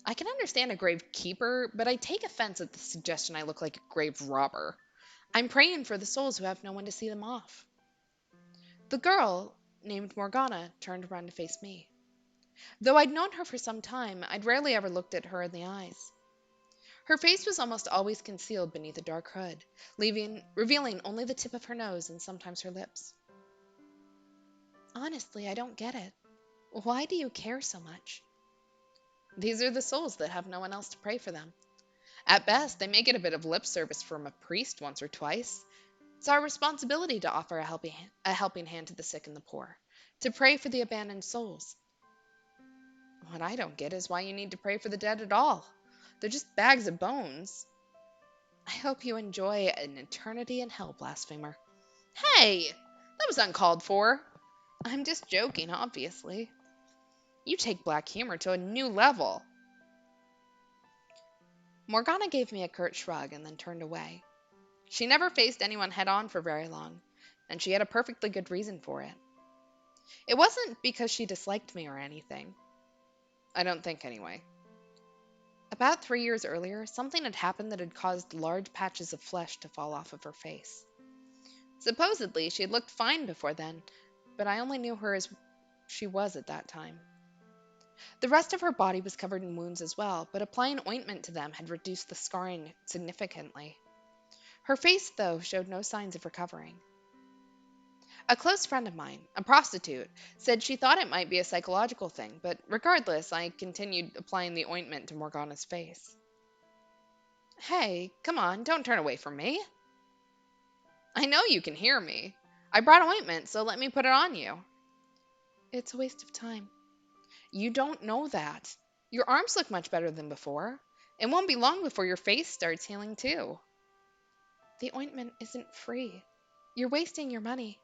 I can understand a grave keeper, but I take offense at the suggestion I look like a grave robber. I'm praying for the souls who have no one to see them off. The girl, named Morgana, turned around to face me. Though I'd known her for some time, I'd rarely ever looked at her in the eyes. Her face was almost always concealed beneath a dark hood, revealing only the tip of her nose and sometimes her lips. Honestly, I don't get it. Why do you care so much? These are the souls that have no one else to pray for them. At best, they may get a bit of lip service from a priest once or twice. It's our responsibility to offer a helping hand to the sick and the poor, to pray for the abandoned souls. What I don't get is why you need to pray for the dead at all. They're just bags of bones. I hope you enjoy an eternity in hell, blasphemer. Hey! That was uncalled for. I'm just joking, obviously. You take black humor to a new level. Morgana gave me a curt shrug and then turned away. She never faced anyone head on for very long, and she had a perfectly good reason for it. It wasn't because she disliked me or anything. I don't think, anyway. About 3 years earlier, something had happened that had caused large patches of flesh to fall off of her face. Supposedly, she had looked fine before then, but I only knew her as she was at that time. The rest of her body was covered in wounds as well, but applying ointment to them had reduced the scarring significantly. Her face, though, showed no signs of recovering. A close friend of mine, a prostitute, said she thought it might be a psychological thing, but regardless, I continued applying the ointment to Morgana's face. Hey, come on, don't turn away from me. I know you can hear me. I brought ointment, so let me put it on you. It's a waste of time. You don't know that. Your arms look much better than before. It won't be long before your face starts healing too. The ointment isn't free. You're wasting your money.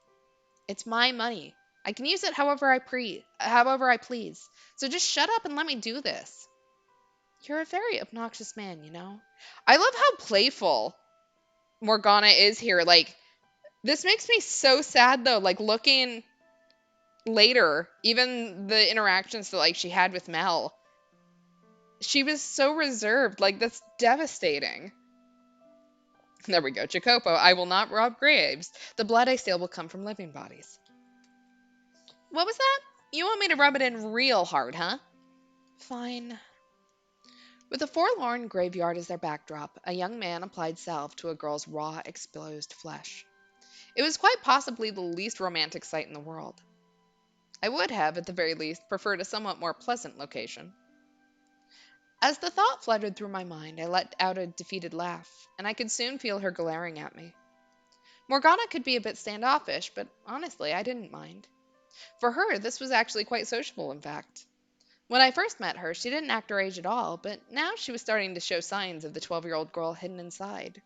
It's my money. I can use it however I please. So just shut up and let me do this. You're a very obnoxious man, you know. I love how playful Morgana is here. Like, this makes me so sad though. Like, looking later, even the interactions that like she had with Mel, she was so reserved. Like, that's devastating. There we go. Jacopo, I will not rob graves. The blood I steal will come from living bodies. What was that? You want me to rub it in real hard, huh? Fine. With a forlorn graveyard as their backdrop, a young man applied salve to a girl's raw, exposed flesh. It was quite possibly the least romantic sight in the world. I would have, at the very least, preferred a somewhat more pleasant location. As the thought fluttered through my mind, I let out a defeated laugh, and I could soon feel her glaring at me. Morgana could be a bit standoffish, but honestly, I didn't mind. For her, this was actually quite sociable, in fact. When I first met her, she didn't act her age at all, but now she was starting to show signs of the 12-year-old girl hidden inside.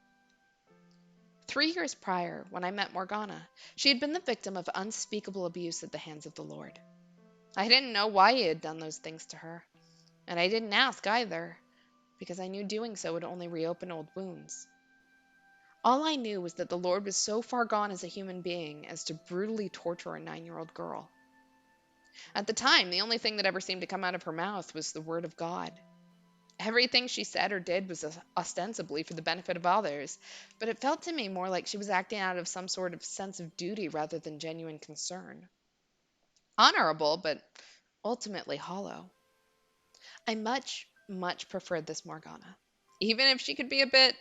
3 years prior, when I met Morgana, she had been the victim of unspeakable abuse at the hands of the Lord. I didn't know why he had done those things to her, and I didn't ask either, because I knew doing so would only reopen old wounds. All I knew was that the Lord was so far gone as a human being as to brutally torture a 9-year-old girl. At the time, the only thing that ever seemed to come out of her mouth was the word of God. Everything she said or did was ostensibly for the benefit of others, but it felt to me more like she was acting out of some sort of sense of duty rather than genuine concern. Honorable, but ultimately hollow. I much, much preferred this Morgana, even if she could be a bit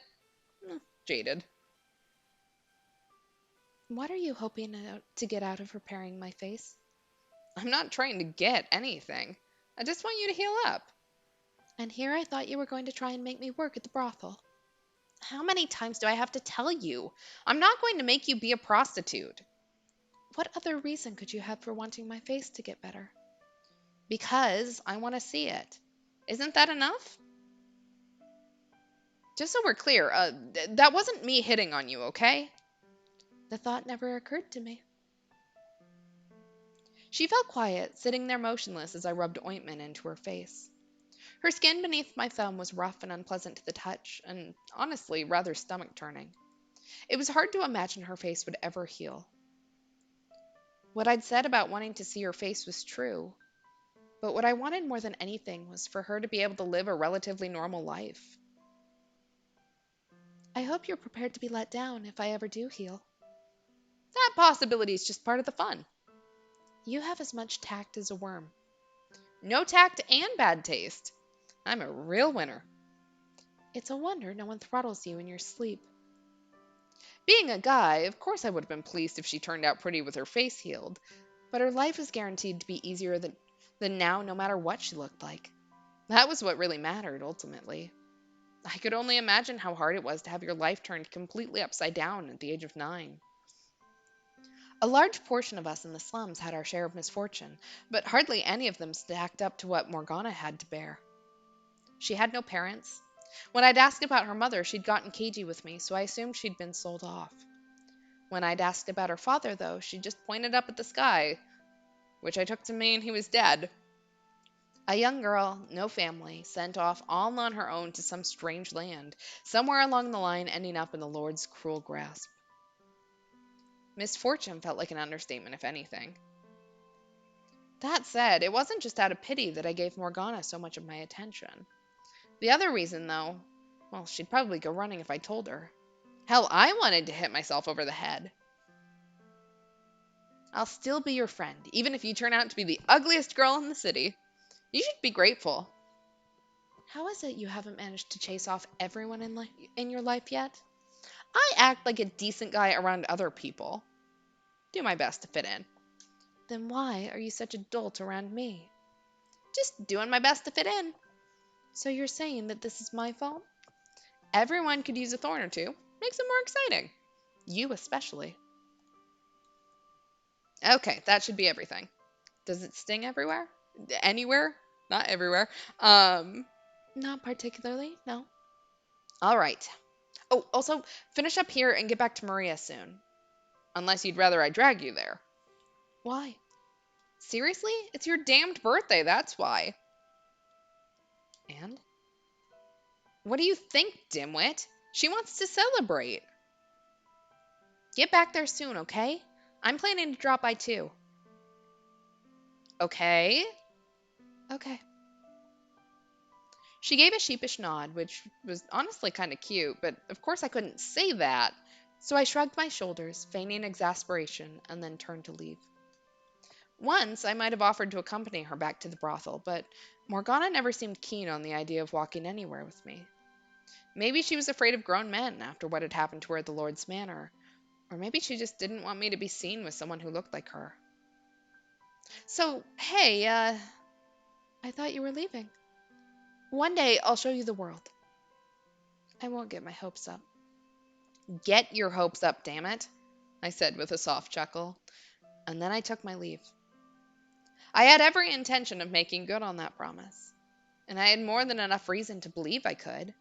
jaded. What are you hoping to get out of repairing my face? I'm not trying to get anything. I just want you to heal up. And here I thought you were going to try and make me work at the brothel. How many times do I have to tell you? I'm not going to make you be a prostitute. What other reason could you have for wanting my face to get better? Because I want to see it. Isn't that enough? Just so we're clear, that wasn't me hitting on you, okay? The thought never occurred to me. She fell quiet, sitting there motionless as I rubbed ointment into her face. Her skin beneath my thumb was rough and unpleasant to the touch, and honestly, rather stomach turning. It was hard to imagine her face would ever heal. What I'd said about wanting to see her face was true, but what I wanted more than anything was for her to be able to live a relatively normal life. I hope you're prepared to be let down if I ever do heal. That possibility is just part of the fun. You have as much tact as a worm. No tact and bad taste. I'm a real winner. It's a wonder no one throttles you in your sleep. Being a guy, of course I would have been pleased if she turned out pretty with her face healed, but her life was guaranteed to be easier than now no matter what she looked like. That was what really mattered, ultimately. I could only imagine how hard it was to have your life turned completely upside down at the age of 9. A large portion of us in the slums had our share of misfortune, but hardly any of them stacked up to what Morgana had to bear. She had no parents. When I'd asked about her mother, she'd gotten cagey with me, so I assumed she'd been sold off. When I'd asked about her father, though, she just pointed up at the sky, which I took to mean he was dead. A young girl, no family, sent off all on her own to some strange land, somewhere along the line ending up in the Lord's cruel grasp. Misfortune felt like an understatement, if anything. That said, it wasn't just out of pity that I gave Morgana so much of my attention. The other reason, though, well, she'd probably go running if I told her. Hell, I wanted to hit myself over the head. I'll still be your friend, even if you turn out to be the ugliest girl in the city. You should be grateful. How is it you haven't managed to chase off everyone in your life yet? I act like a decent guy around other people. Do my best to fit in. Then why are you such a dolt around me? Just doing my best to fit in. So you're saying that this is my fault? Everyone could use a thorn or two. Makes it more exciting. You especially. Okay, that should be everything. Does it sting everywhere? Anywhere? Not everywhere. Um, Not particularly, no. All right. Oh, also, finish up here and get back to Maria soon. Unless you'd rather I drag you there. Why? Seriously? It's your damned birthday, that's why. And? What do you think, dimwit? She wants to celebrate. Get back there soon, okay? I'm planning to drop by too. Okay? Okay. She gave a sheepish nod, which was honestly kind of cute, but of course I couldn't say that. So I shrugged my shoulders, feigning exasperation, and then turned to leave. Once I might have offered to accompany her back to the brothel, but Morgana never seemed keen on the idea of walking anywhere with me. Maybe she was afraid of grown men after what had happened to her at the Lord's Manor, or maybe she just didn't want me to be seen with someone who looked like her. So, hey, I thought you were leaving. One day I'll show you the world. I won't get my hopes up. Get your hopes up, damn it, I said with a soft chuckle, and then I took my leave. I had every intention of making good on that promise, and I had more than enough reason to believe I could.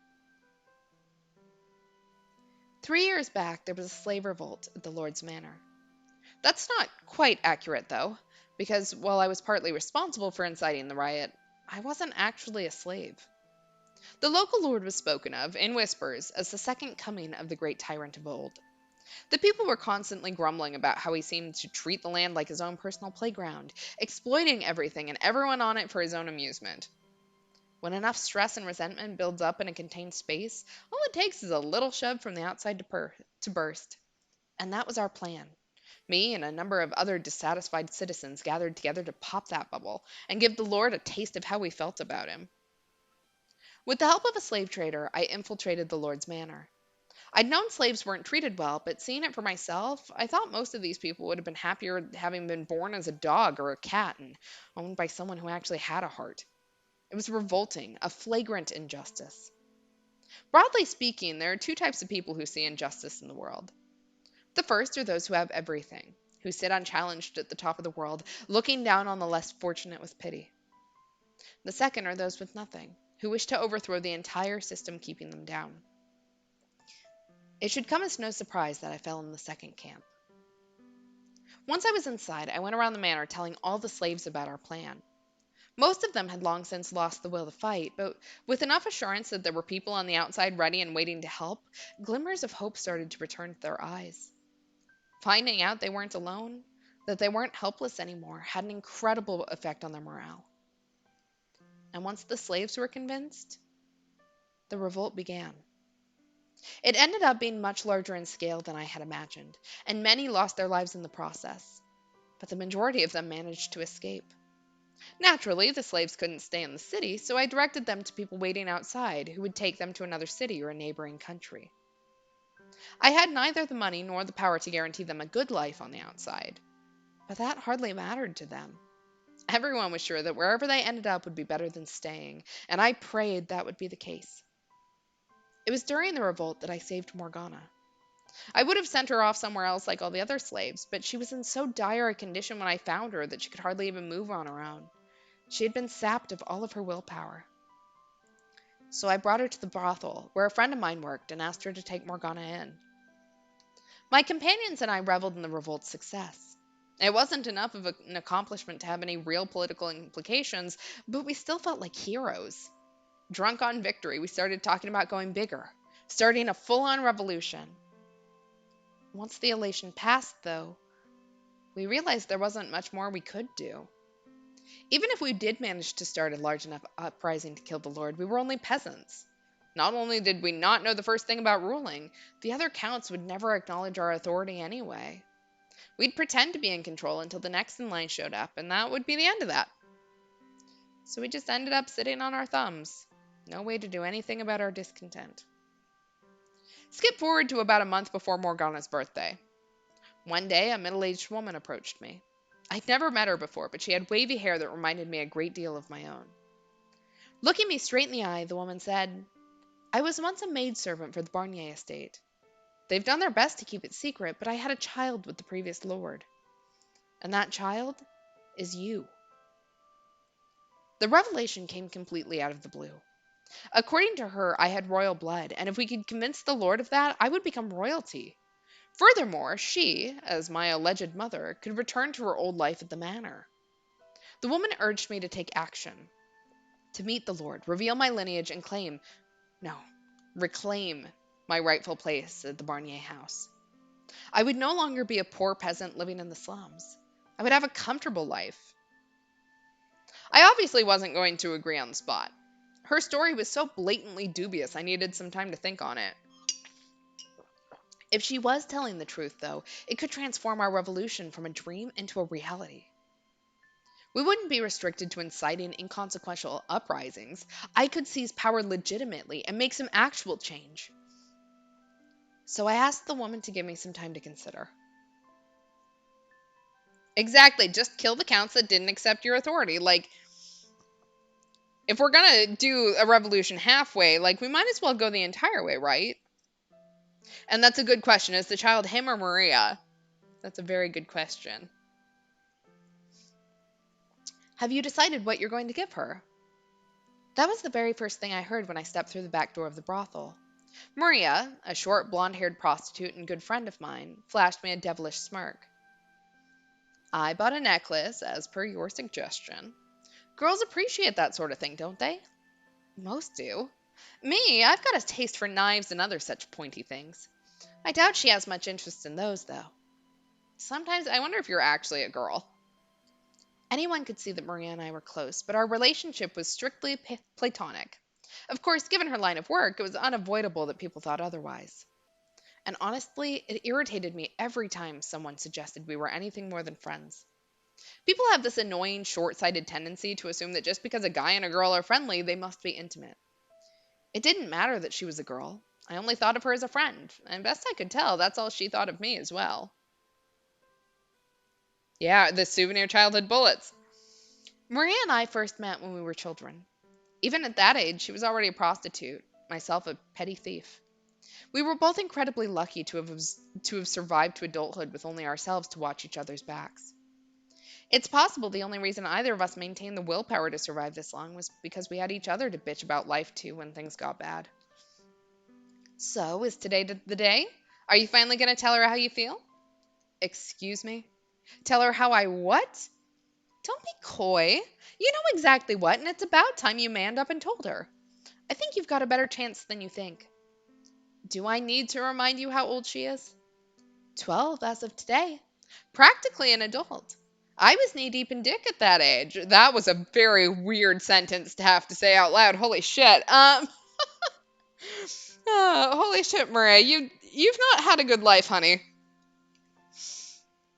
3 years back, there was a slave revolt at the Lord's Manor. That's not quite accurate, though, because while I was partly responsible for inciting the riot, I wasn't actually a slave. The local lord was spoken of, in whispers, as the second coming of the great tyrant of old. The people were constantly grumbling about how he seemed to treat the land like his own personal playground, exploiting everything and everyone on it for his own amusement. When enough stress and resentment builds up in a contained space, all it takes is a little shove from the outside to burst. And that was our plan. Me and a number of other dissatisfied citizens gathered together to pop that bubble and give the Lord a taste of how we felt about him. With the help of a slave trader, I infiltrated the Lord's manor. I'd known slaves weren't treated well, but seeing it for myself, I thought most of these people would have been happier having been born as a dog or a cat and owned by someone who actually had a heart. It was revolting, a flagrant injustice. Broadly speaking, there are two types of people who see injustice in the world. The first are those who have everything, who sit unchallenged at the top of the world, looking down on the less fortunate with pity. The second are those with nothing, who wish to overthrow the entire system keeping them down. It should come as no surprise that I fell in the second camp. Once I was inside, I went around the manor telling all the slaves about our plan. Most of them had long since lost the will to fight, but with enough assurance that there were people on the outside ready and waiting to help, glimmers of hope started to return to their eyes. Finding out they weren't alone, that they weren't helpless anymore, had an incredible effect on their morale. And once the slaves were convinced, the revolt began. It ended up being much larger in scale than I had imagined, and many lost their lives in the process, but the majority of them managed to escape. Naturally, the slaves couldn't stay in the city, so I directed them to people waiting outside who would take them to another city or a neighboring country. I had neither the money nor the power to guarantee them a good life on the outside, but that hardly mattered to them. Everyone was sure that wherever they ended up would be better than staying, and I prayed that would be the case. It was during the revolt that I saved Morgana. I would have sent her off somewhere else like all the other slaves, but she was in so dire a condition when I found her that she could hardly even move on her own. She had been sapped of all of her willpower. So I brought her to the brothel, where a friend of mine worked, and asked her to take Morgana in. My companions and I reveled in the revolt's success. It wasn't enough of an accomplishment to have any real political implications, but we still felt like heroes. Drunk on victory, we started talking about going bigger, starting a full-on revolution. Once the elation passed, though, we realized there wasn't much more we could do. Even if we did manage to start a large enough uprising to kill the Lord, we were only peasants. Not only did we not know the first thing about ruling, the other counts would never acknowledge our authority anyway. We'd pretend to be in control until the next in line showed up, and that would be the end of that. So we just ended up sitting on our thumbs. No way to do anything about our discontent. Skip forward to about a month before Morgana's birthday. One day, a middle-aged woman approached me. I'd never met her before, but she had wavy hair that reminded me a great deal of my own. Looking me straight in the eye, the woman said, I was once a maidservant for the Barnier estate. They've done their best to keep it secret, but I had a child with the previous lord. And that child is you. The revelation came completely out of the blue. According to her, I had royal blood, and if we could convince the lord of that, I would become royalty. Furthermore, she, as my alleged mother, could return to her old life at the manor. The woman urged me to take action, to meet the lord, reveal my lineage, and no, reclaim my rightful place at the Barnier house. I would no longer be a poor peasant living in the slums. I would have a comfortable life. I obviously wasn't going to agree on the spot. Her story was so blatantly dubious, I needed some time to think on it. If she was telling the truth, though, it could transform our revolution from a dream into a reality. We wouldn't be restricted to inciting inconsequential uprisings. I could seize power legitimately and make some actual change. So I asked the woman to give me some time to consider. Exactly, just kill the counts that didn't accept your authority. Like, if we're gonna do a revolution halfway, like, we might as well go the entire way, right? And that's a good question. Is the child him or Maria? That's a very good question. Have you decided what you're going to give her? That was the very first thing I heard when I stepped through the back door of the brothel. Maria, a short, blonde-haired prostitute and good friend of mine, flashed me a devilish smirk. I bought a necklace, as per your suggestion. Girls appreciate that sort of thing, don't they? Most do. Me, I've got a taste for knives and other such pointy things. I doubt she has much interest in those, though. Sometimes I wonder if you're actually a girl. Anyone could see that Maria and I were close, but our relationship was strictly platonic. Of course, given her line of work, it was unavoidable that people thought otherwise. And honestly, it irritated me every time someone suggested we were anything more than friends. People have this annoying, short-sighted tendency to assume that just because a guy and a girl are friendly, they must be intimate. It didn't matter that she was a girl. I only thought of her as a friend, and best I could tell, that's all she thought of me as well. Yeah, the souvenir childhood bullets. Maria and I first met when we were children. Even at that age, she was already a prostitute, myself a petty thief. We were both incredibly lucky to have survived to adulthood with only ourselves to watch each other's backs. It's possible the only reason either of us maintained the willpower to survive this long was because we had each other to bitch about life to when things got bad. So, is today the day? Are you finally going to tell her how you feel? Excuse me? Tell her how I what? Don't be coy. You know exactly what, and it's about time you manned up and told her. I think you've got a better chance than you think. Do I need to remind you how old she is? 12 as of today. Practically an adult. I was knee-deep in dick at that age. That was a very weird sentence to have to say out loud. Holy shit. Holy shit, Maria. You've not had a good life, honey.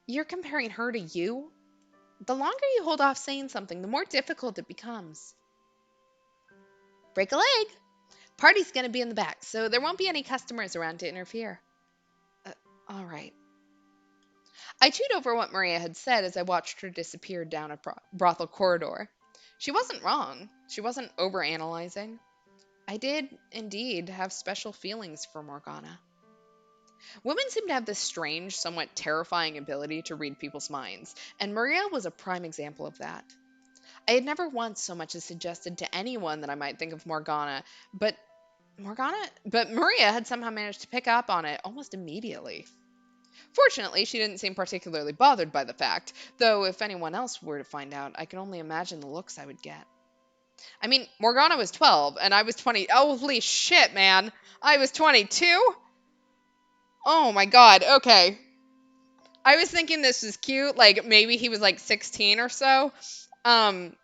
You're comparing her to you? The longer you hold off saying something, the more difficult it becomes. Break a leg. Party's gonna be in the back, so there won't be any customers around to interfere. All right. I chewed over what Maria had said as I watched her disappear down a brothel corridor. She wasn't wrong. She wasn't overanalyzing. I did, indeed, have special feelings for Morgana. Women seem to have this strange, somewhat terrifying ability to read people's minds, and Maria was a prime example of that. I had never once so much as suggested to anyone that I might think of but Maria had somehow managed to pick up on it almost immediately. Fortunately, she didn't seem particularly bothered by the fact, though if anyone else were to find out, I can only imagine the looks I would get. I mean, Morgana was 12, and I was 20. Holy shit, man. I was 22? Oh my god, okay. I was thinking this was cute, like maybe he was like 16 or so. Um,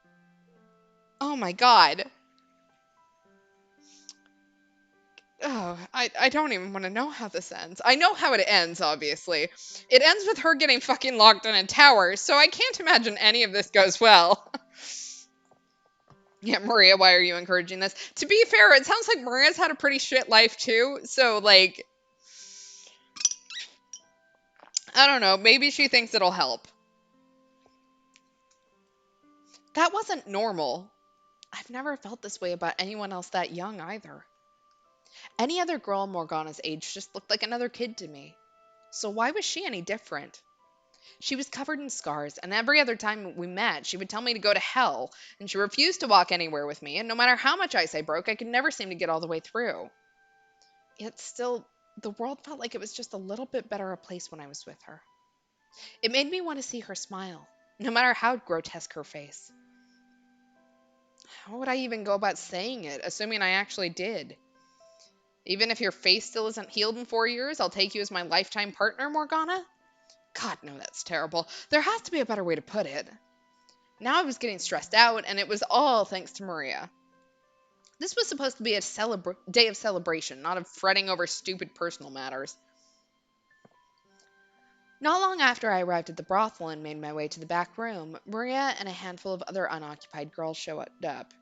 oh my god. Oh, I don't even want to know how this ends. I know how it ends, obviously. It ends with her getting fucking locked in a tower, so I can't imagine any of this goes well. Yeah, Maria, why are you encouraging this? To be fair, it sounds like Maria's had a pretty shit life too, so like, I don't know, maybe she thinks it'll help. That wasn't normal. I've never felt this way about anyone else that young either. Any other girl Morgana's age just looked like another kid to me. So why was she any different? She was covered in scars, and every other time we met, she would tell me to go to hell, and she refused to walk anywhere with me, and no matter how much ice I broke, I could never seem to get all the way through. Yet still, the world felt like it was just a little bit better a place when I was with her. It made me want to see her smile, no matter how grotesque her face. How would I even go about saying it, assuming I actually did? Even if your face still isn't healed in 4 years, I'll take you as my lifetime partner, Morgana? God, no, that's terrible. There has to be a better way to put it. Now I was getting stressed out, and it was all thanks to Maria. This was supposed to be a day of celebration, not of fretting over stupid personal matters. Not long after I arrived at the brothel and made my way to the back room, Maria and a handful of other unoccupied girls showed up.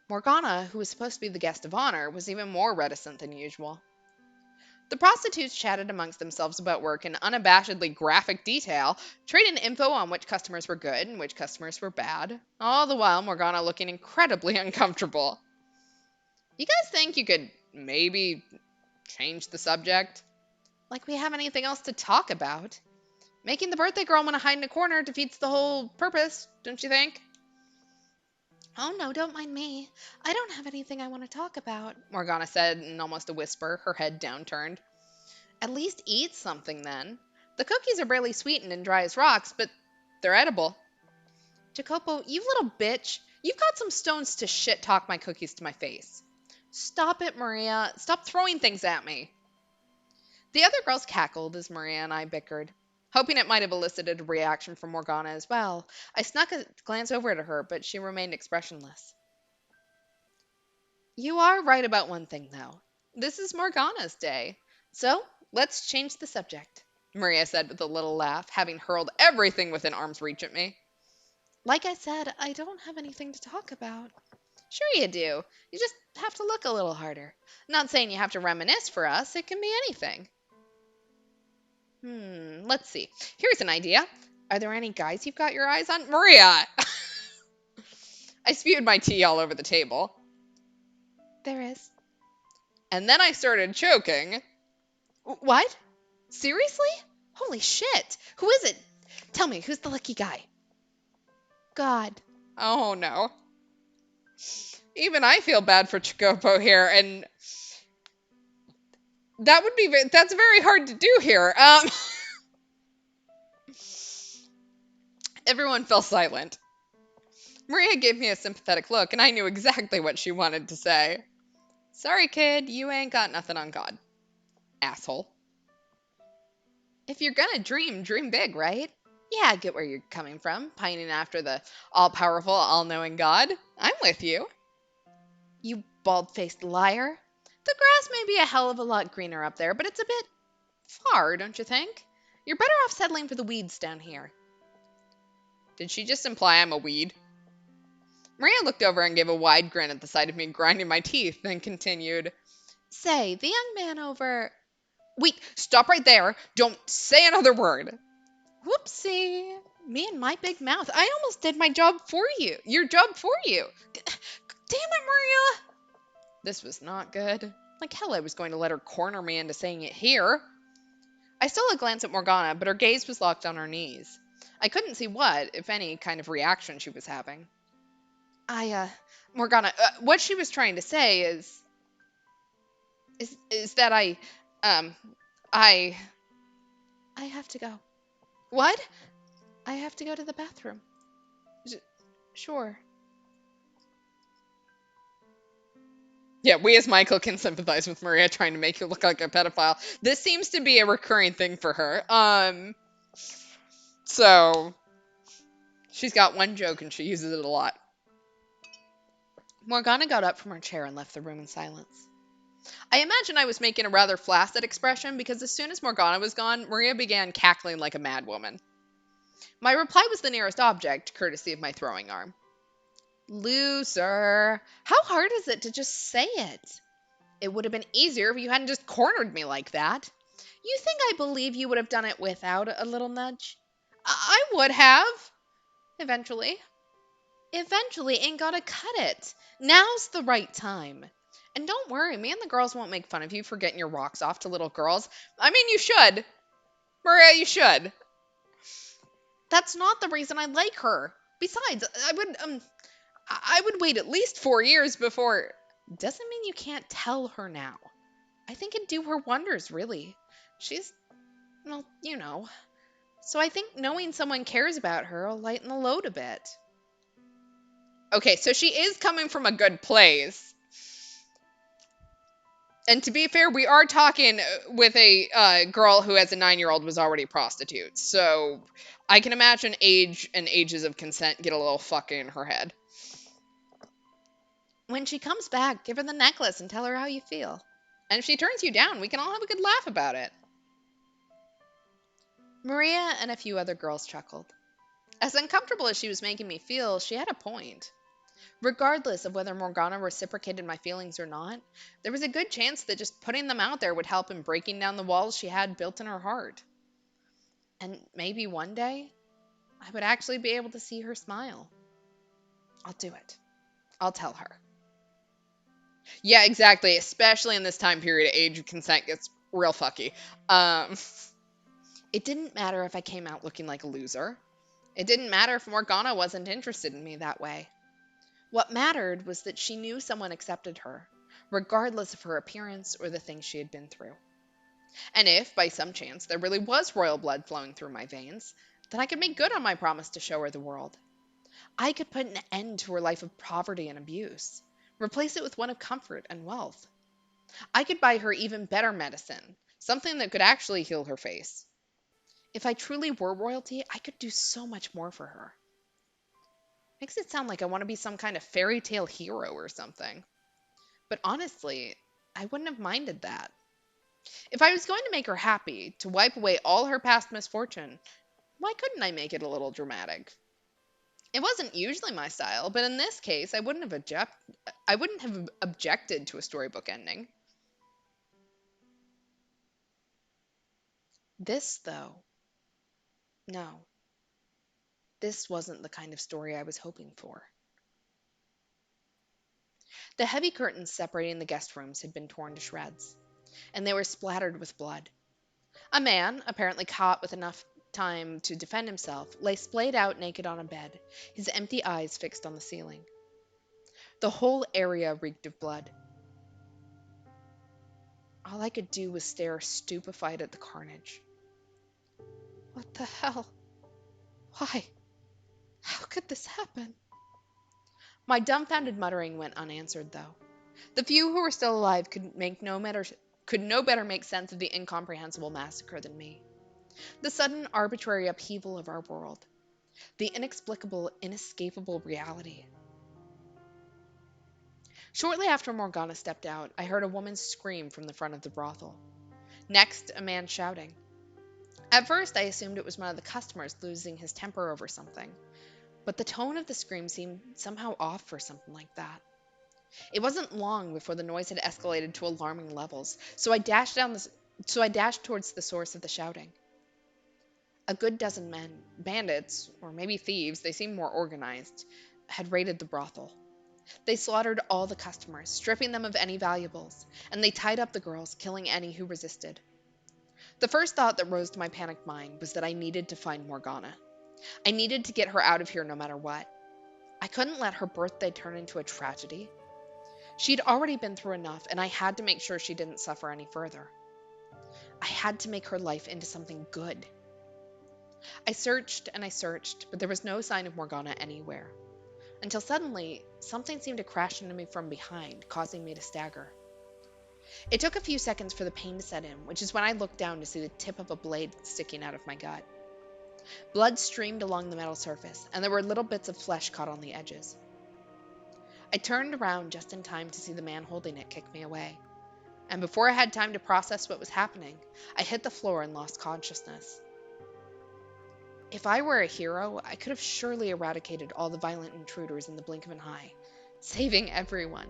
Morgana, who was supposed to be the guest of honor, was even more reticent than usual. The prostitutes chatted amongst themselves about work in unabashedly graphic detail, trading info on which customers were good and which customers were bad, all the while Morgana looking incredibly uncomfortable. You guys think you could maybe change the subject? Like we have anything else to talk about. Making the birthday girl want to hide in a corner defeats the whole purpose, don't you think? Oh no, don't mind me. I don't have anything I want to talk about, Morgana said in almost a whisper, her head downturned. At least eat something then. The cookies are barely sweetened and dry as rocks, but they're edible. Jacopo, you little bitch. You've got some stones to shit talk my cookies to my face. Stop it, Maria. Stop throwing things at me. The other girls cackled as Maria and I bickered. Hoping it might have elicited a reaction from Morgana as well, I snuck a glance over at her, but she remained expressionless. You are right about one thing, though. This is Morgana's day. So, let's change the subject, Maria said with a little laugh, having hurled everything within arm's reach at me. Like I said, I don't have anything to talk about. Sure you do. You just have to look a little harder. Not saying you have to reminisce for us. It can be anything. Let's see. Here's an idea. Are there any guys you've got your eyes on? Maria! I spewed my tea all over the table. There is. And then I started choking. What? Seriously? Holy shit. Who is it? Tell me, who's the lucky guy? God. Oh, no. Even I feel bad for Jacopo here, and that's very hard to do here. Everyone fell silent. Maria gave me a sympathetic look, and I knew exactly what she wanted to say. Sorry, kid, you ain't got nothing on God. Asshole. If you're gonna dream, dream big, right? Yeah, I get where you're coming from, pining after the all-powerful, all-knowing God. I'm with you. You bald-faced liar. The grass may be a hell of a lot greener up there, but it's a bit far, don't you think? You're better off settling for the weeds down here. Did she just imply I'm a weed? Maria looked over and gave a wide grin at the sight of me grinding my teeth, then continued, Say, the young man over... Wait, stop right there. Don't say another word. Whoopsie. Me and my big mouth. I almost did my job for you. Your job for you. Damn it, Maria. This was not good. Like hell I was going to let her corner me into saying it here. I stole a glance at Morgana, but her gaze was locked on her knees. I couldn't see what, if any, kind of reaction she was having. Morgana, what she was trying to say is that um, I have to go. What? I have to go to the bathroom. Sure. Yeah, we as Michael can sympathize with Maria trying to make you look like a pedophile. This seems to be a recurring thing for her. So she's got one joke and she uses it a lot. Morgana got up from her chair and left the room in silence. I imagine I was making a rather flaccid expression because as soon as Morgana was gone, Maria began cackling like a madwoman. My reply was the nearest object, courtesy of my throwing arm. Loser. How hard is it to just say it? It would have been easier if you hadn't just cornered me like that. You think I believe you would have done it without a little nudge? I would have. Eventually. Eventually ain't gotta cut it. Now's the right time. And don't worry, me and the girls won't make fun of you for getting your rocks off to little girls. I mean, you should. Maria, you should. That's not the reason I like her. Besides, I would wait at least 4 years before. Doesn't mean you can't tell her now. I think it'd do her wonders, really. She's, well, you know. So I think knowing someone cares about her will lighten the load a bit. Okay, so she is coming from a good place. And to be fair, we are talking with a girl who, as a 9-year-old, was already a prostitute. So I can imagine age and ages of consent get a little fucky in her head. When she comes back, give her the necklace and tell her how you feel. And if she turns you down, we can all have a good laugh about it. Maria and a few other girls chuckled. As uncomfortable as she was making me feel, she had a point. Regardless of whether Morgana reciprocated my feelings or not, there was a good chance that just putting them out there would help in breaking down the walls she had built in her heart. And maybe one day, I would actually be able to see her smile. I'll do it. I'll tell her. Yeah, exactly. Especially in this time period, age of consent gets real fucky. Um, it didn't matter if I came out looking like a loser. It didn't matter if Morgana wasn't interested in me that way. What mattered was that she knew someone accepted her, regardless of her appearance or the things she had been through. And if, by some chance, there really was royal blood flowing through my veins, then I could make good on my promise to show her the world. I could put an end to her life of poverty and abuse, replace it with one of comfort and wealth. I could buy her even better medicine, something that could actually heal her face. If I truly were royalty, I could do so much more for her. Makes it sound like I want to be some kind of fairy tale hero or something. But honestly, I wouldn't have minded that. If I was going to make her happy, to wipe away all her past misfortune, why couldn't I make it a little dramatic? It wasn't usually my style, but in this case, I wouldn't have objected to a storybook ending. This, though, no, this wasn't the kind of story I was hoping for. The heavy curtains separating the guest rooms had been torn to shreds, and they were splattered with blood. A man, apparently caught with enough time to defend himself, lay splayed out naked on a bed, his empty eyes fixed on the ceiling. The whole area reeked of blood. All I could do was stare stupefied at the carnage. What the hell? Why? How could this happen? My dumbfounded muttering went unanswered, though. The few who were still alive could no better make sense of the incomprehensible massacre than me. The sudden arbitrary upheaval of our world. The inexplicable, inescapable reality. Shortly after Morgana stepped out, I heard a woman scream from the front of the brothel. Next, a man shouting. At first, I assumed it was one of the customers losing his temper over something, but the tone of the scream seemed somehow off for something like that. It wasn't long before the noise had escalated to alarming levels, so I dashed towards the source of the shouting. A good dozen men, bandits, or maybe thieves, they seemed more organized, had raided the brothel. They slaughtered all the customers, stripping them of any valuables, and they tied up the girls, killing any who resisted. The first thought that rose to my panicked mind was that I needed to find Morgana. I needed to get her out of here no matter what. I couldn't let her birthday turn into a tragedy. She'd already been through enough, and I had to make sure she didn't suffer any further. I had to make her life into something good. I searched and I searched, but there was no sign of Morgana anywhere. Until suddenly, something seemed to crash into me from behind, causing me to stagger. It took a few seconds for the pain to set in, which is when I looked down to see the tip of a blade sticking out of my gut. Blood streamed along the metal surface, and there were little bits of flesh caught on the edges. I turned around just in time to see the man holding it kick me away. And before I had time to process what was happening, I hit the floor and lost consciousness. If I were a hero, I could have surely eradicated all the violent intruders in the blink of an eye, saving everyone.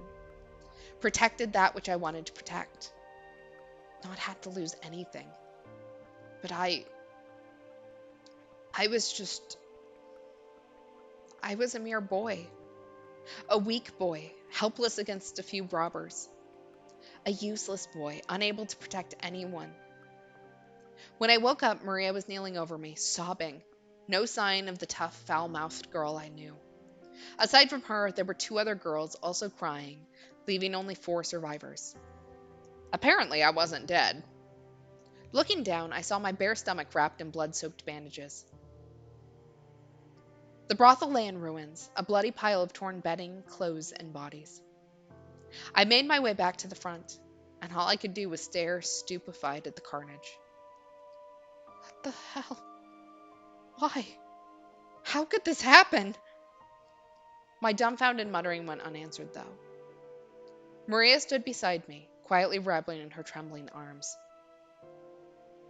Protected that which I wanted to protect. Not had to lose anything. But I was just... I was a mere boy. A weak boy, helpless against a few robbers. A useless boy, unable to protect anyone. When I woke up, Maria was kneeling over me, sobbing. No sign of the tough, foul mouthed girl I knew. Aside from her, there were two other girls also crying, leaving only four survivors. Apparently, I wasn't dead. Looking down, I saw my bare stomach wrapped in blood soaked bandages. The brothel lay in ruins, a bloody pile of torn bedding, clothes, and bodies. I made my way back to the front, and all I could do was stare stupefied at the carnage. What the hell? Why? How could this happen? My dumbfounded muttering went unanswered, though. Maria stood beside me, quietly rubbing in her trembling arms.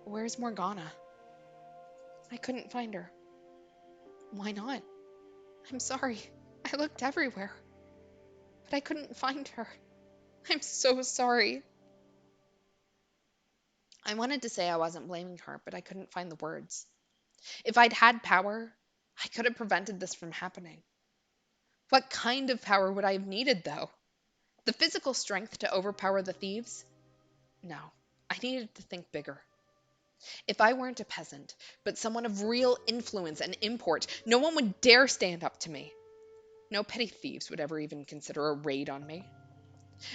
Where's Morgana? I couldn't find her. Why not? I'm sorry. I looked everywhere, but I couldn't find her. I'm so sorry. I wanted to say I wasn't blaming her, but I couldn't find the words. If I'd had power, I could have prevented this from happening. What kind of power would I have needed, though? The physical strength to overpower the thieves? No, I needed to think bigger. If I weren't a peasant, but someone of real influence and import, no one would dare stand up to me. No petty thieves would ever even consider a raid on me.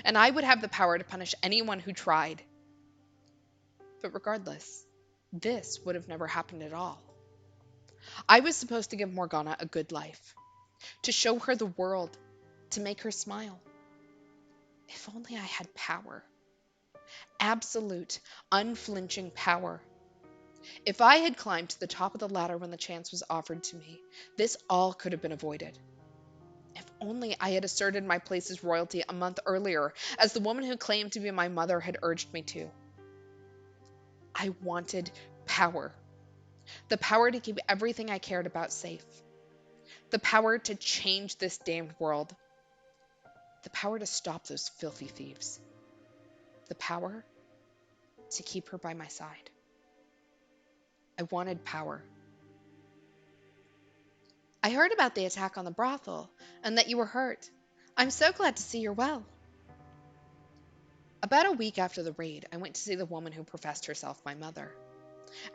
And I would have the power to punish anyone who tried. But regardless, this would have never happened at all. I was supposed to give Morgana a good life, to show her the world, to make her smile. If only I had power. Absolute, unflinching power. If I had climbed to the top of the ladder when the chance was offered to me, this all could have been avoided. If only I had asserted my place as royalty a month earlier, as the woman who claimed to be my mother had urged me to. I wanted power. The power to keep everything I cared about safe. The power to change this damned world. The power to stop those filthy thieves. The power to keep her by my side. I wanted power. I heard about the attack on the brothel and that you were hurt. I'm so glad to see you're well. About a week after the raid, I went to see the woman who professed herself my mother.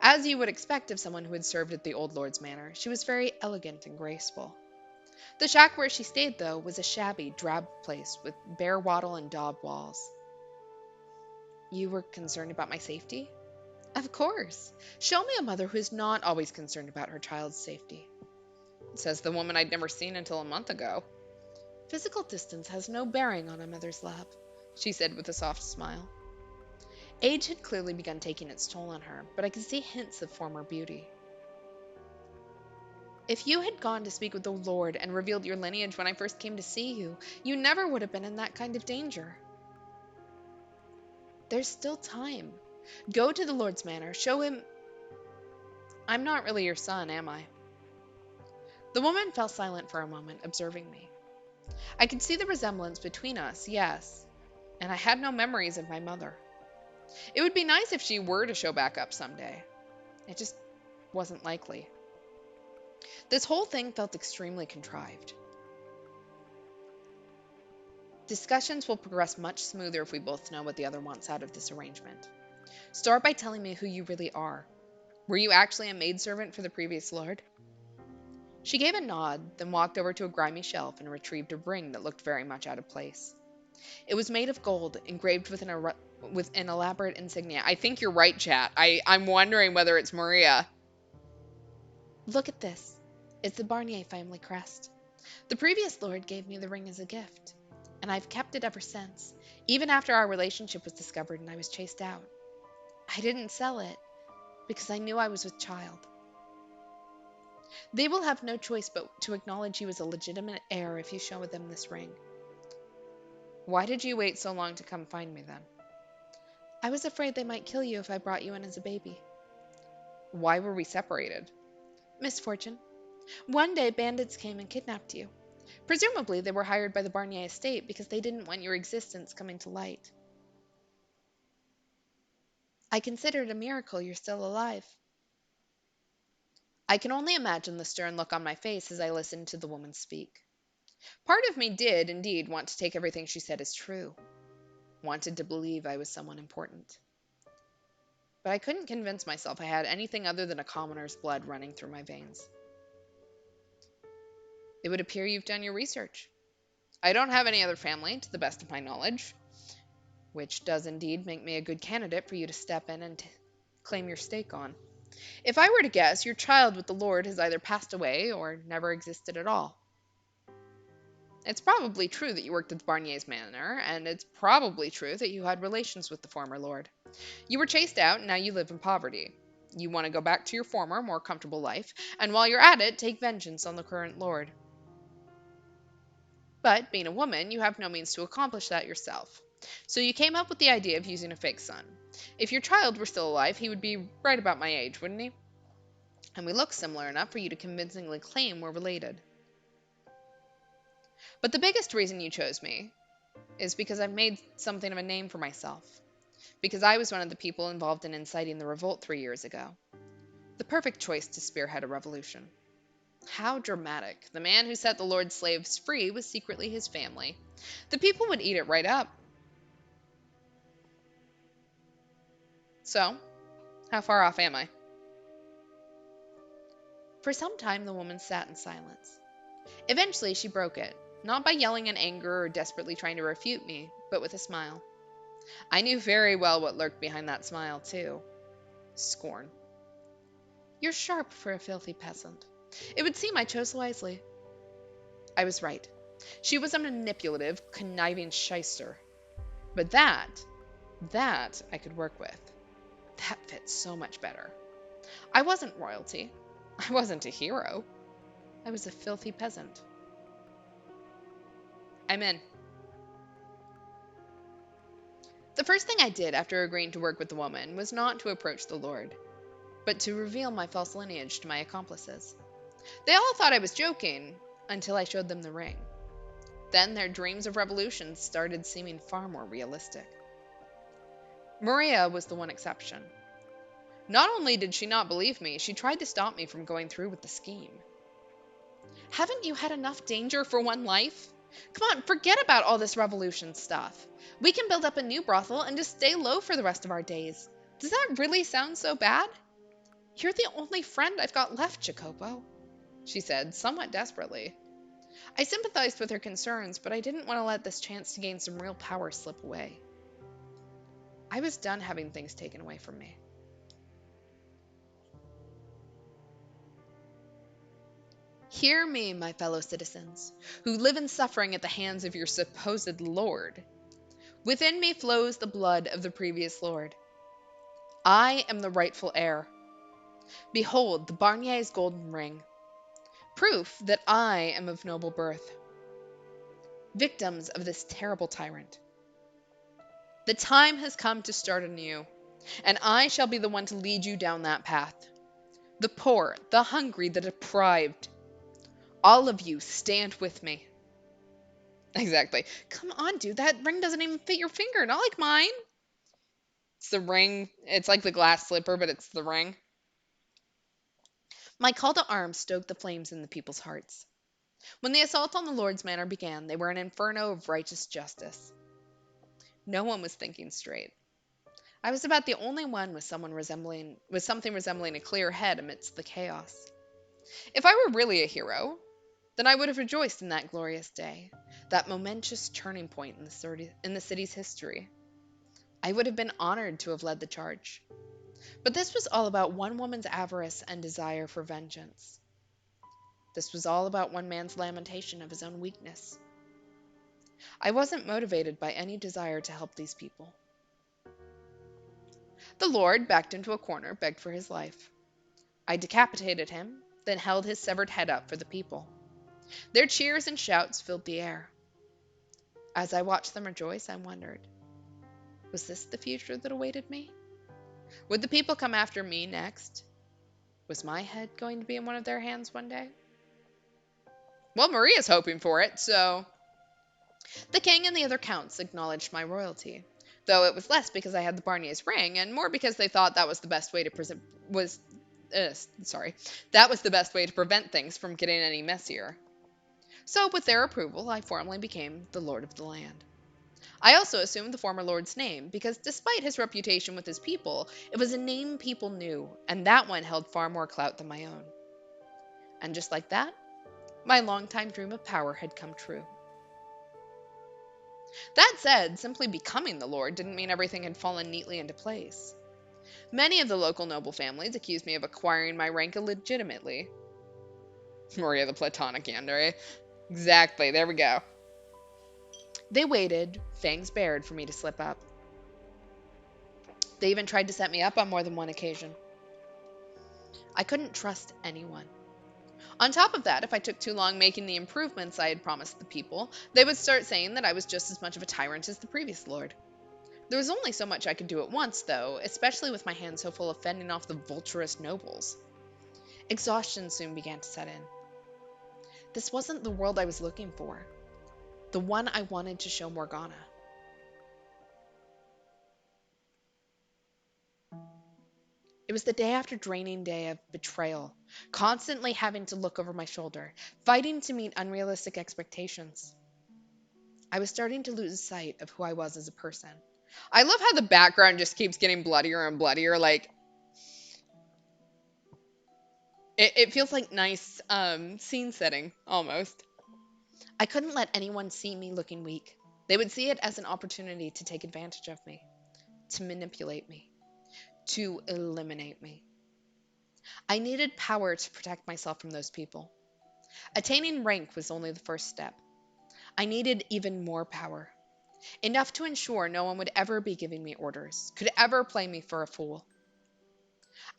As you would expect of someone who had served at the old lord's manor, she was very elegant and graceful. The shack where she stayed, though, was a shabby, drab place with bare wattle and daub walls. You were concerned about my safety? Of course. Show me a mother who is not always concerned about her child's safety. Says the woman I'd never seen until a month ago. Physical distance has no bearing on a mother's love, she said with a soft smile. Age had clearly begun taking its toll on her, but I could see hints of former beauty. If you had gone to speak with the Lord and revealed your lineage when I first came to see you, you never would have been in that kind of danger. There's still time. Go to the Lord's manor, show him. I'm not really your son, am I? The woman fell silent for a moment, observing me. I could see the resemblance between us, yes, and I had no memories of my mother. It would be nice if she were to show back up someday. It just wasn't likely. This whole thing felt extremely contrived. Discussions will progress much smoother if we both know what the other wants out of this arrangement. Start by telling me who you really are. Were you actually a maidservant for the previous lord? She gave a nod, then walked over to a grimy shelf and retrieved a ring that looked very much out of place. It was made of gold, engraved with an elaborate insignia. I think you're right, chat. I'm wondering whether it's Maria. Look at this. It's the Barnier family crest. The previous lord gave me the ring as a gift, and I've kept it ever since, even after our relationship was discovered and I was chased out. I didn't sell it, because I knew I was with child. They will have no choice but to acknowledge you as a legitimate heir if you show them this ring. Why did you wait so long to come find me then? I was afraid they might kill you if I brought you in as a baby. Why were we separated? Misfortune. One day bandits came and kidnapped you. Presumably they were hired by the Barnier estate because they didn't want your existence coming to light. I consider it a miracle you're still alive. I can only imagine the stern look on my face as I listened to the woman speak. Part of me did, indeed, want to take everything she said as true. wanted to believe I was someone important. But I couldn't convince myself I had anything other than a commoner's blood running through my veins. It would appear you've done your research. I don't have any other family, to the best of my knowledge, which does indeed make me a good candidate for you to step in and claim your stake on. If I were to guess, your child with the Lord has either passed away or never existed at all. It's probably true that you worked at the Barnier's manor, and it's probably true that you had relations with the former Lord. You were chased out, and now you live in poverty. You want to go back to your former, more comfortable life, and while you're at it, take vengeance on the current Lord. But, being a woman, you have no means to accomplish that yourself. So you came up with the idea of using a fake son. If your child were still alive, he would be right about my age, wouldn't he? And we look similar enough for you to convincingly claim we're related. But the biggest reason you chose me is because I've made something of a name for myself. Because I was one of the people involved in inciting the revolt 3 years ago. The perfect choice to spearhead a revolution. How dramatic. The man who set the Lord's slaves free was secretly his family. The people would eat it right up. So, how far off am I? For some time, the woman sat in silence. Eventually, she broke it, not by yelling in anger or desperately trying to refute me, but with a smile. I knew very well what lurked behind that smile, too. Scorn. You're sharp for a filthy peasant. It would seem I chose wisely. I was right. She was a manipulative, conniving shyster. But that I could work with. That fit so much better. I wasn't royalty. I wasn't a hero. I was a filthy peasant. I'm in. The first thing I did after agreeing to work with the woman was not to approach the Lord, but to reveal my false lineage to my accomplices. They all thought I was joking until I showed them the ring. Then their dreams of revolution started seeming far more realistic. Maria was the one exception. Not only did she not believe me, she tried to stop me from going through with the scheme. Haven't you had enough danger for one life? Come on, forget about all this revolution stuff. We can build up a new brothel and just stay low for the rest of our days. Does that really sound so bad? You're the only friend I've got left, Jacopo, she said, somewhat desperately. I sympathized with her concerns, but I didn't want to let this chance to gain some real power slip away. I was done having things taken away from me. Hear me, my fellow citizens, who live in suffering at the hands of your supposed lord. Within me flows the blood of the previous lord. I am the rightful heir. Behold the Barnier's golden ring, proof that I am of noble birth. Victims of this terrible tyrant. The time has come to start anew, and I shall be the one to lead you down that path. The poor, the hungry, the deprived. All of you stand with me. Exactly. Come on, dude. That ring doesn't even fit your finger. Not like mine. It's the ring. It's like the glass slipper, but it's the ring. My call to arms stoked the flames in the people's hearts. When the assault on the Lord's manor began, they were an inferno of righteous justice. No one was thinking straight. I was about the only one with something resembling a clear head amidst the chaos. If I were really a hero, then I would have rejoiced in that glorious day, that momentous turning point in the city's history. I would have been honored to have led the charge. But this was all about one woman's avarice and desire for vengeance. This was all about one man's lamentation of his own weakness. I wasn't motivated by any desire to help these people. The Lord, backed into a corner, begged for his life. I decapitated him, then held his severed head up for the people. Their cheers and shouts filled the air. As I watched them rejoice, I wondered, was this the future that awaited me? Would the people come after me next? Was my head going to be in one of their hands one day? Well, Maria's hoping for it, so... The king and the other counts acknowledged my royalty, though it was less because I had the Barnier's ring, and more because they thought that was the best way to that was the best way to prevent things from getting any messier. So, with their approval, I formally became the Lord of the land. I also assumed the former lord's name, because despite his reputation with his people, it was a name people knew, and that one held far more clout than my own. And just like that, my longtime dream of power had come true. That said, simply becoming the lord didn't mean everything had fallen neatly into place. Many of the local noble families accused me of acquiring my rank illegitimately. Maria the Platonic Yandere. Exactly, there we go. They waited, fangs bared, for me to slip up. They even tried to set me up on more than one occasion. I couldn't trust anyone. On top of that, if I took too long making the improvements I had promised the people, they would start saying that I was just as much of a tyrant as the previous lord. There was only so much I could do at once, though, especially with my hands so full of fending off the vulturous nobles. Exhaustion soon began to set in. This wasn't the world I was looking for, the one I wanted to show Morgana. It was the day after draining day of betrayal, constantly having to look over my shoulder, fighting to meet unrealistic expectations. I was starting to lose sight of who I was as a person. I love how the background just keeps getting bloodier and bloodier. Like, it feels like nice scene setting, almost. I couldn't let anyone see me looking weak. They would see it as an opportunity to take advantage of me, to manipulate me, to eliminate me. I needed power to protect myself from those people. Attaining rank was only the first step. I needed even more power, enough to ensure no one would ever be giving me orders, could ever play me for a fool.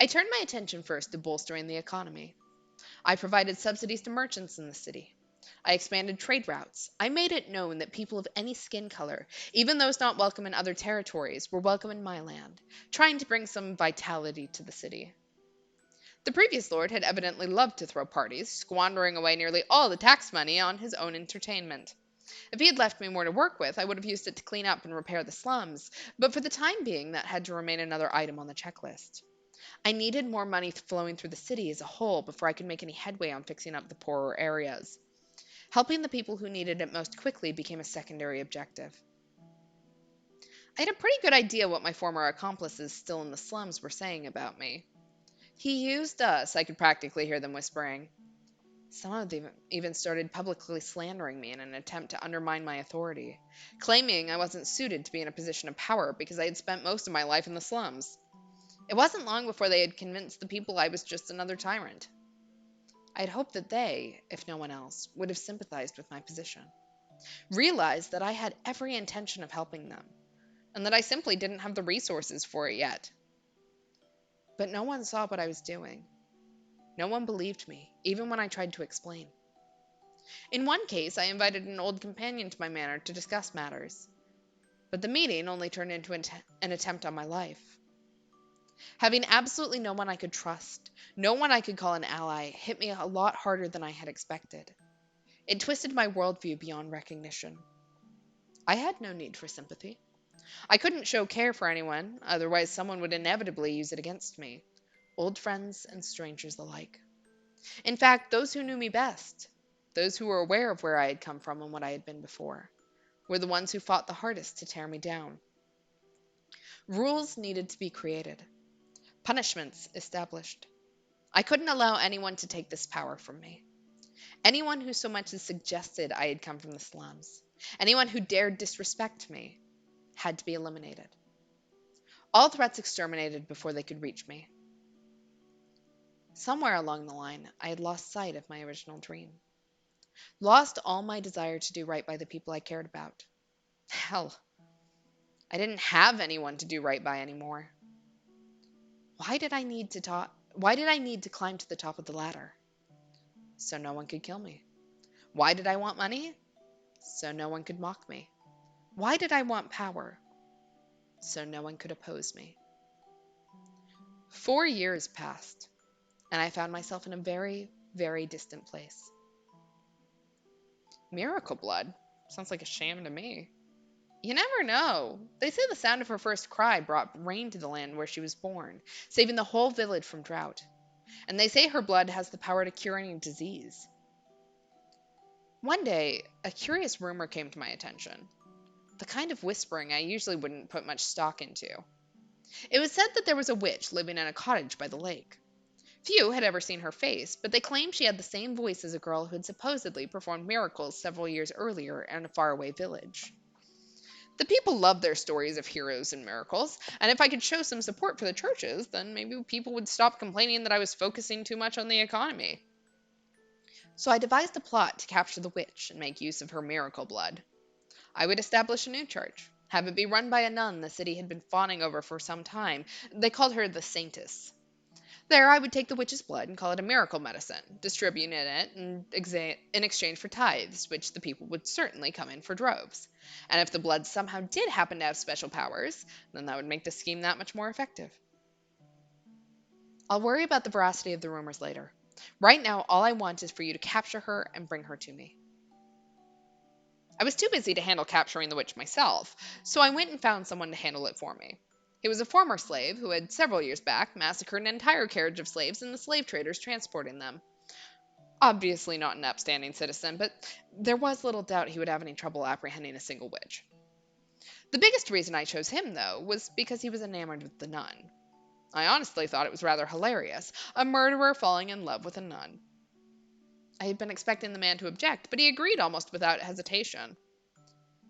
I turned my attention first to bolstering the economy. I provided subsidies to merchants in the city. I expanded trade routes. I made it known that people of any skin color, even those not welcome in other territories, were welcome in my land, trying to bring some vitality to the city. The previous lord had evidently loved to throw parties, squandering away nearly all the tax money on his own entertainment. If he had left me more to work with, I would have used it to clean up and repair the slums, but for the time being, that had to remain another item on the checklist. I needed more money flowing through the city as a whole before I could make any headway on fixing up the poorer areas. Helping the people who needed it most quickly became a secondary objective. I had a pretty good idea what my former accomplices still in the slums were saying about me. He used us, I could practically hear them whispering. Some of them even started publicly slandering me in an attempt to undermine my authority, claiming I wasn't suited to be in a position of power because I had spent most of my life in the slums. It wasn't long before they had convinced the people I was just another tyrant. I had hoped that they, if no one else, would have sympathized with my position, realized that I had every intention of helping them, and that I simply didn't have the resources for it yet. But no one saw what I was doing. No one believed me, even when I tried to explain. In one case, I invited an old companion to my manor to discuss matters, but the meeting only turned into an attempt on my life. Having absolutely no one I could trust, no one I could call an ally, hit me a lot harder than I had expected. It twisted my worldview beyond recognition. I had no need for sympathy. I couldn't show care for anyone, otherwise someone would inevitably use it against me, old friends and strangers alike. In fact, those who knew me best, those who were aware of where I had come from and what I had been before, were the ones who fought the hardest to tear me down. Rules needed to be created, punishments established. I couldn't allow anyone to take this power from me. Anyone who so much as suggested I had come from the slums, anyone who dared disrespect me, had to be eliminated. All threats exterminated before they could reach me. Somewhere along the line, I had lost sight of my original dream. Lost all my desire to do right by the people I cared about. Hell, I didn't have anyone to do right by anymore. Why did I need to climb to the top of the ladder? So no one could kill me. Why did I want money? So no one could mock me. Why did I want power? So no one could oppose me. 4 years passed, and I found myself in a very, very distant place. Miracle blood? Sounds like a sham to me. You never know. They say the sound of her first cry brought rain to the land where she was born, saving the whole village from drought. And they say her blood has the power to cure any disease. One day, a curious rumor came to my attention. the kind of whispering I usually wouldn't put much stock into. It was said that there was a witch living in a cottage by the lake. Few had ever seen her face, but they claimed she had the same voice as a girl who had supposedly performed miracles several years earlier in a faraway village. The people loved their stories of heroes and miracles, and if I could show some support for the churches, then maybe people would stop complaining that I was focusing too much on the economy. So I devised a plot to capture the witch and make use of her miracle blood. I would establish a new church, have it be run by a nun the city had been fawning over for some time. They called her the Saintess. There, I would take the witch's blood and call it a miracle medicine, distributing it in exchange for tithes, which the people would certainly come in for droves. And if the blood somehow did happen to have special powers, then that would make the scheme that much more effective. I'll worry about the veracity of the rumors later. Right now, all I want is for you to capture her and bring her to me. I was too busy to handle capturing the witch myself, so I went and found someone to handle it for me. He was a former slave who had several years back massacred an entire carriage of slaves and the slave traders transporting them. Obviously not an upstanding citizen, but there was little doubt he would have any trouble apprehending a single witch. The biggest reason I chose him, though, was because he was enamored with the nun. I honestly thought it was rather hilarious, a murderer falling in love with a nun. I had been expecting the man to object, but he agreed almost without hesitation.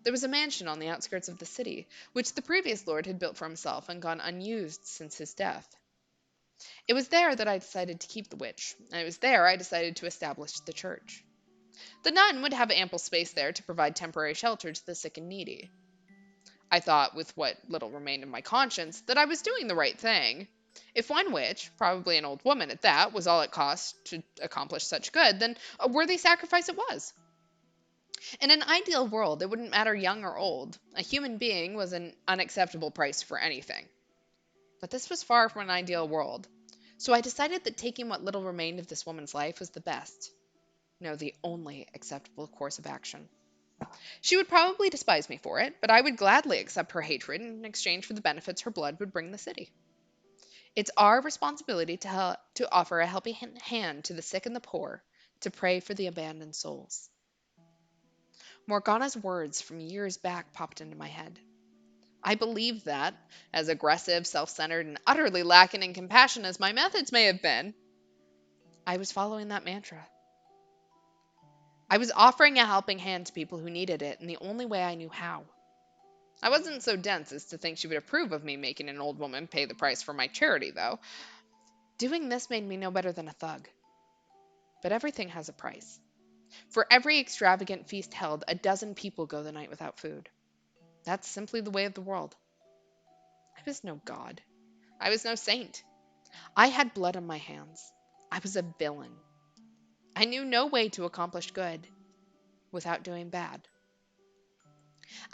There was a mansion on the outskirts of the city, which the previous lord had built for himself and gone unused since his death. It was there that I decided to keep the witch, and it was there I decided to establish the church. The nun would have ample space there to provide temporary shelter to the sick and needy. I thought, with what little remained of my conscience, that I was doing the right thing. If one witch, probably an old woman at that, was all it cost to accomplish such good, then a worthy sacrifice it was. In an ideal world, it wouldn't matter young or old. A human being was an unacceptable price for anything. But this was far from an ideal world. So I decided that taking what little remained of this woman's life was the best. No, the only acceptable course of action. She would probably despise me for it, but I would gladly accept her hatred in exchange for the benefits her blood would bring the city. It's our responsibility to offer a helping hand to the sick and the poor, to pray for the abandoned souls. Morgana's words from years back popped into my head. I believed that, as aggressive, self centered, and utterly lacking in compassion as my methods may have been, I was following that mantra. I was offering a helping hand to people who needed it in the only way I knew how. I wasn't so dense as to think she would approve of me making an old woman pay the price for my charity, though. Doing this made me no better than a thug. But everything has a price. For every extravagant feast held, a dozen people go the night without food. That's simply the way of the world. I was no god. I was no saint. I had blood on my hands. I was a villain. I knew no way to accomplish good without doing bad.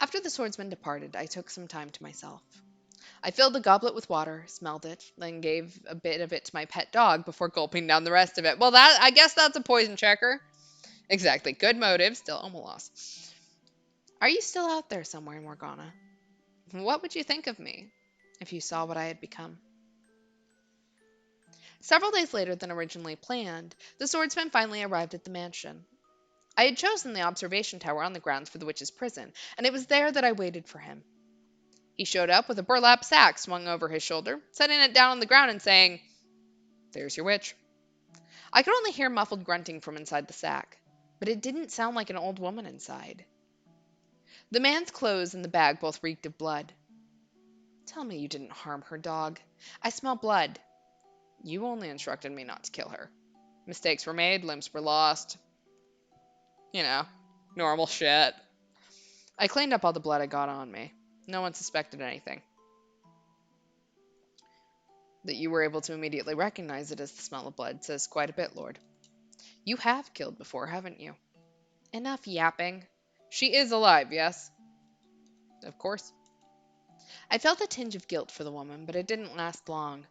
After the swordsman departed, I took some time to myself. I filled the goblet with water, smelled it, then gave a bit of it to my pet dog before gulping down the rest of it. Well, I guess that's a poison checker. Exactly. Good motive, still a loss. Are you still out there somewhere, Morgana? What would you think of me if you saw what I had become? Several days later than originally planned, the swordsman finally arrived at the mansion. I had chosen the observation tower on the grounds for the witch's prison, and it was there that I waited for him. He showed up with a burlap sack swung over his shoulder, setting it down on the ground and saying, "There's your witch." I could only hear muffled grunting from inside the sack, but it didn't sound like an old woman inside. The man's clothes and the bag both reeked of blood. "Tell me you didn't harm her, dog. I smell blood." "You only instructed me not to kill her. Mistakes were made, limbs were lost. You know, normal shit. I cleaned up all the blood I got on me. No one suspected anything. That you were able to immediately recognize it as the smell of blood says quite a bit, Lord. You have killed before, haven't you?" "Enough yapping. She is alive, yes?" "Of course." I felt a tinge of guilt for the woman, but it didn't last long.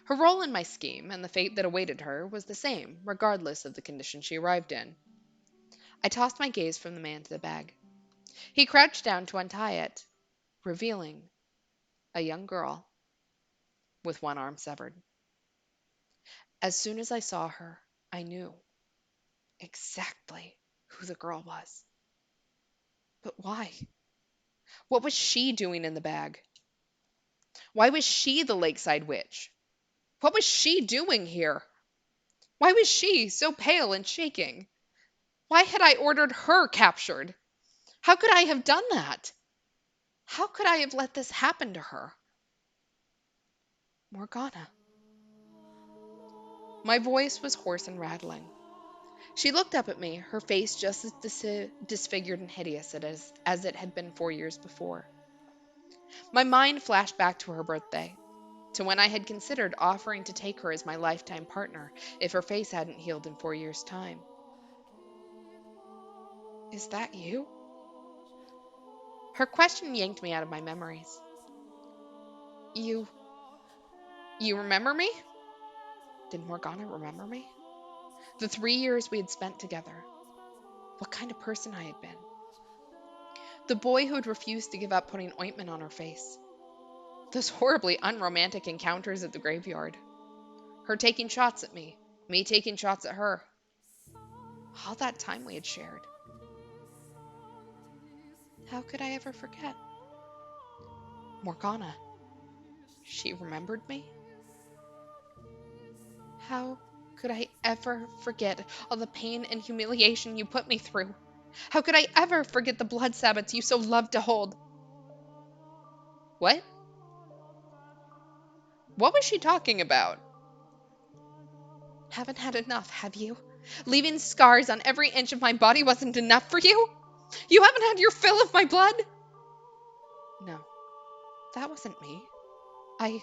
Her role in my scheme, and the fate that awaited her, was the same, regardless of the condition she arrived in. I tossed my gaze from the man to the bag. He crouched down to untie it, revealing a young girl with one arm severed. As soon as I saw her, I knew exactly who the girl was. But why? What was she doing in the bag? Why was she the lakeside witch? What was she doing here? Why was she so pale and shaking? Why had I ordered her captured? How could I have done that? How could I have let this happen to her? Morgana. My voice was hoarse and rattling. She looked up at me, her face just as disfigured and hideous as it had been 4 years before. My mind flashed back to her birthday, to when I had considered offering to take her as my lifetime partner if her face hadn't healed in 4 years' time. Is that you? Her question yanked me out of my memories. You. You remember me? Did Morgana remember me? The 3 years we had spent together. What kind of person I had been. The boy who had refused to give up putting ointment on her face. Those horribly unromantic encounters at the graveyard. Her taking shots at me taking shots at her. All that time we had shared. How could I ever forget? Morgana. She remembered me? How could I ever forget all the pain and humiliation you put me through? How could I ever forget the blood sabbats you so loved to hold? What? What was she talking about? Haven't had enough, have you? Leaving scars on every inch of my body wasn't enough for you? You haven't had your fill of my blood? No, that wasn't me. I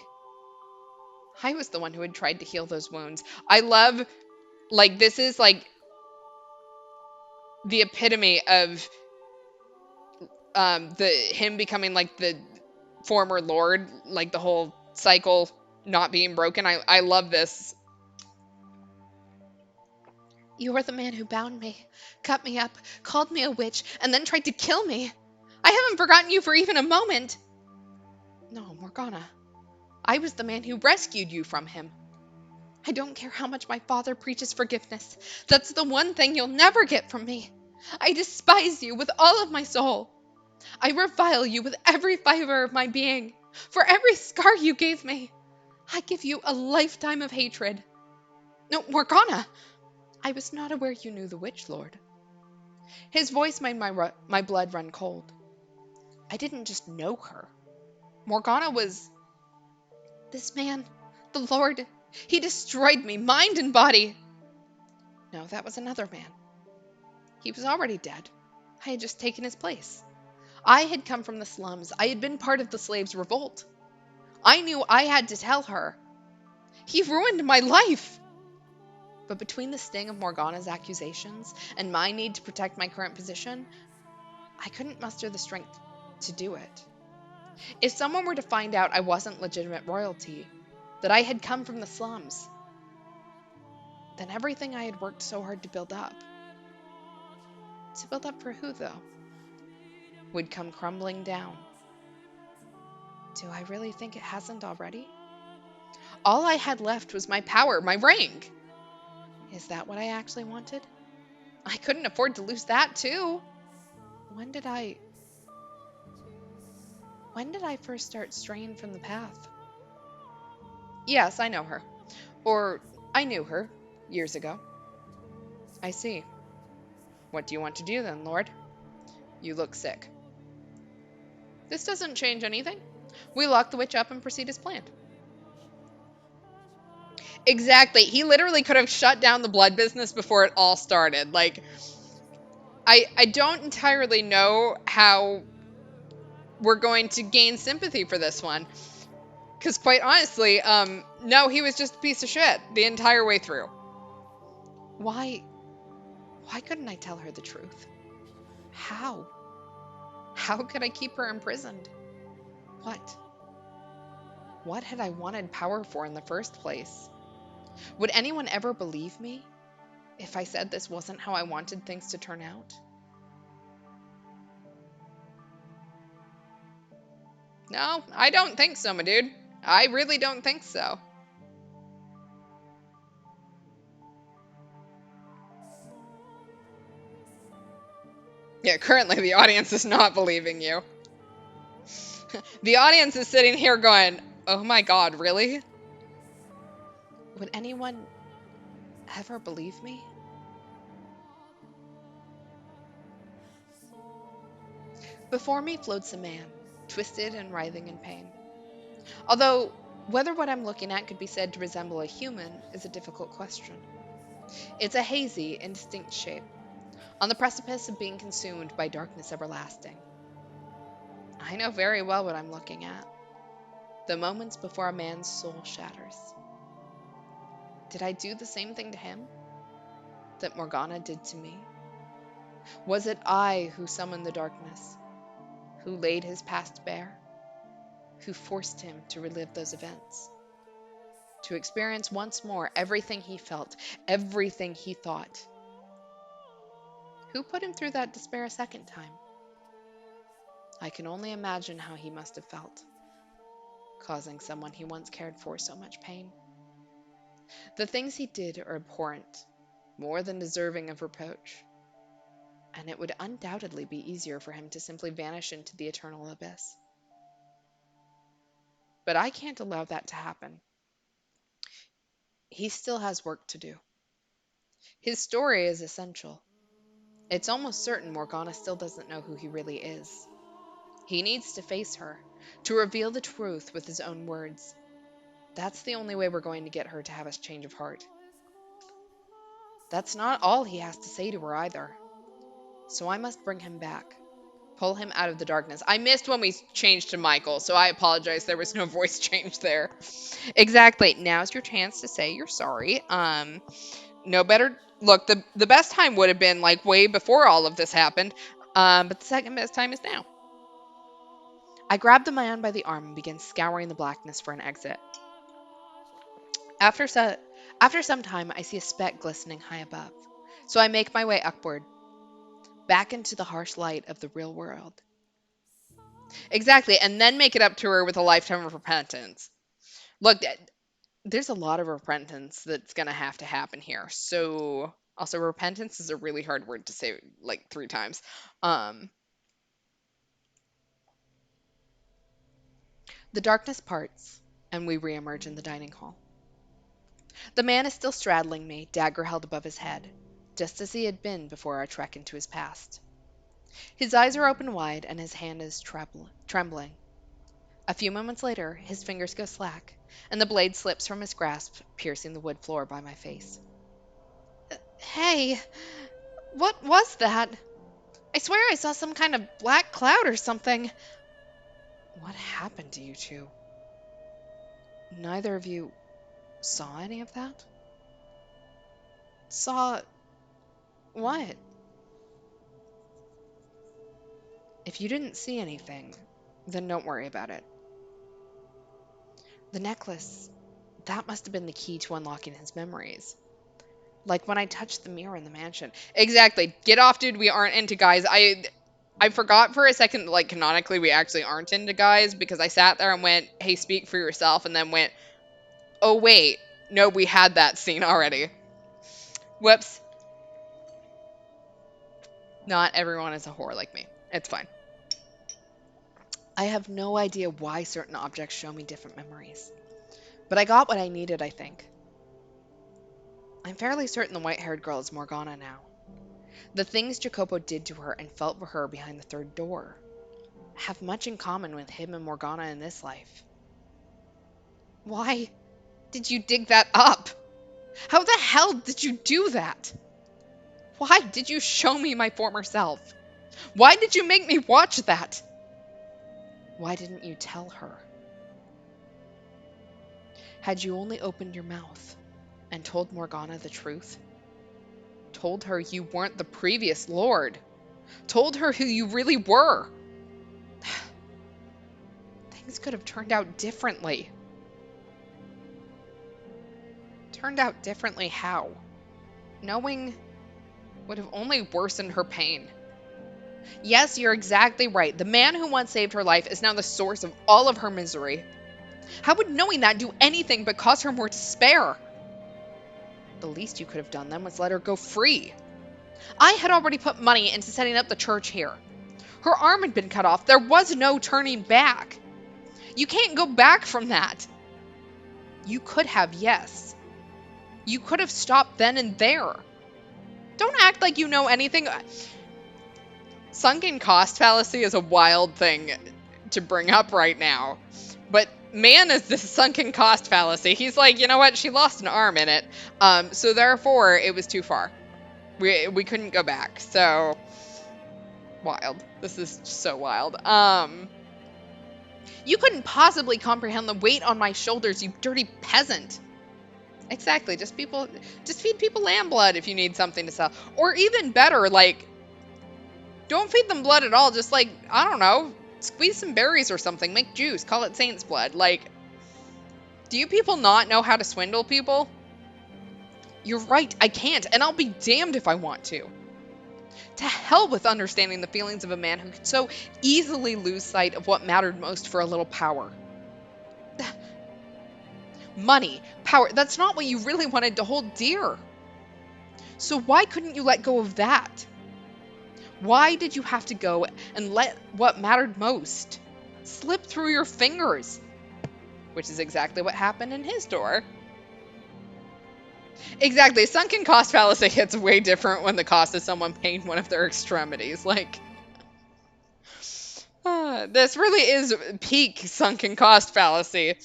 I was the one who had tried to heal those wounds. I love, like, this is like the epitome of the him becoming like the former lord, like the whole cycle not being broken. I love this. You are the man who bound me, cut me up, called me a witch, and then tried to kill me. I haven't forgotten you for even a moment. No, Morgana. I was the man who rescued you from him. I don't care how much my father preaches forgiveness. That's the one thing you'll never get from me. I despise you with all of my soul. I revile you with every fiber of my being. For every scar you gave me, I give you a lifetime of hatred. No, Morgana! I was not aware you knew the Witch Lord. His voice made my blood run cold. I didn't just know her. Morgana was this man, the Lord. He destroyed me, mind and body. No, that was another man. He was already dead. I had just taken his place. I had come from the slums. I had been part of the slaves' revolt. I knew I had to tell her. He ruined my life. But between the sting of Morgana's accusations and my need to protect my current position, I couldn't muster the strength to do it. If someone were to find out I wasn't legitimate royalty, that I had come from the slums, then everything I had worked so hard to build up for who, though, would come crumbling down. Do I really think it hasn't already? All I had left was my power, my rank. Is that what I actually wanted? I couldn't afford to lose that, too. When did I first start straying from the path? Yes, I know her. Or I knew her years ago. I see. What do you want to do then, Lord? You look sick. This doesn't change anything. We lock the witch up and proceed as planned. Exactly. He literally could have shut down the blood business before it all started. Like, I don't entirely know how we're going to gain sympathy for this one. Because quite honestly, no, he was just a piece of shit the entire way through. Why couldn't I tell her the truth? How? How could I keep her imprisoned? What? What had I wanted power for in the first place? Would anyone ever believe me if I said this wasn't how I wanted things to turn out? No, I don't think so, my dude. I really don't think so. Yeah, currently the audience is not believing you. The audience is sitting here going, oh my God, really? Would anyone ever believe me? Before me floats a man, twisted and writhing in pain. Although, whether what I'm looking at could be said to resemble a human is a difficult question. It's a hazy, indistinct shape, on the precipice of being consumed by darkness everlasting. I know very well what I'm looking at. The moments before a man's soul shatters. Did I do the same thing to him that Morgana did to me? Was it I who summoned the darkness, who laid his past bare, who forced him to relive those events, to experience once more everything he felt, everything he thought? Who put him through that despair a second time? I can only imagine how he must have felt, causing someone he once cared for so much pain. The things he did are abhorrent, more than deserving of reproach, and it would undoubtedly be easier for him to simply vanish into the eternal abyss. But I can't allow that to happen. He still has work to do. His story is essential. It's almost certain Morgana still doesn't know who he really is. He needs to face her, to reveal the truth with his own words. That's the only way we're going to get her to have a change of heart. That's not all he has to say to her either. So I must bring him back. Pull him out of the darkness. I missed when we changed to Michael, so I apologize. There was no voice change there. Exactly. Now's your chance to say you're sorry. No better. Look, the best time would have been like way before all of this happened. But the second best time is now. I grabbed the man by the arm and began scouring the blackness for an exit. After so, After some time, I see a speck glistening high above. So I make my way upward, back into the harsh light of the real world. Exactly, and then make it up to her with a lifetime of repentance. Look, there's a lot of repentance that's going to happen here. So, also, repentance is a really hard word to say like 3 times. The darkness parts, and we reemerge in the dining hall. The man is still straddling me, dagger held above his head, just as he had been before our trek into his past. His eyes are open wide, and his hand is trembling. A few moments later, his fingers go slack, and the blade slips from his grasp, piercing the wood floor by my face. Hey, what was that? I swear I saw some kind of black cloud or something. What happened to you two? Neither of you saw any of that? Saw what? If you didn't see anything, then don't worry about it. The necklace, that must have been the key to unlocking his memories. Like when I touched the mirror in the mansion. Exactly. Get off, dude. We aren't into guys. I forgot for a second, like, canonically, we actually aren't into guys because I sat there and went, hey, speak for yourself, and then went, oh, wait. No, we had that scene already. Whoops. Not everyone is a whore like me. It's fine. I have no idea why certain objects show me different memories. But I got what I needed, I think. I'm fairly certain the white-haired girl is Morgana now. The things Jacopo did to her and felt for her behind the third door have much in common with him and Morgana in this life. Why did you dig that up? How the hell did you do that? Why did you show me my former self? Why did you make me watch that? Why didn't you tell her? Had you only opened your mouth and told Morgana the truth? Told her you weren't the previous lord? Told her who you really were? Things could have turned out differently. Turned out differently how? Knowing would have only worsened her pain. Yes, you're exactly right. The man who once saved her life is now the source of all of her misery. How would knowing that do anything but cause her more despair? The least you could have done then was let her go free. I had already put money into setting up the church here. Her arm had been cut off. There was no turning back. You can't go back from that. You could have, yes. You could have stopped then and there. Don't act like you know anything. Sunken cost fallacy is a wild thing to bring up right now. But man is this sunken cost fallacy. He's like, you know what? She lost an arm in it. So therefore, it was too far. We couldn't go back. So wild. This is so wild. You couldn't possibly comprehend the weight on my shoulders, you dirty peasant. Exactly. Just feed people lamb blood if you need something to sell. Or even better, like, don't feed them blood at all. Just like, I don't know, squeeze some berries or something. Make juice. Call it saint's blood. Like, do you people not know how to swindle people? You're right. I can't. And I'll be damned if I want to. To hell with understanding the feelings of a man who could so easily lose sight of what mattered most for a little power. Money, power, that's not what you really wanted to hold dear. So why couldn't you let go of that? Why did you have to go and let what mattered most slip through your fingers? Which is exactly what happened in his door. Exactly. Sunken cost fallacy hits way different when the cost is someone paying one of their extremities. Like, this really is peak sunken cost fallacy.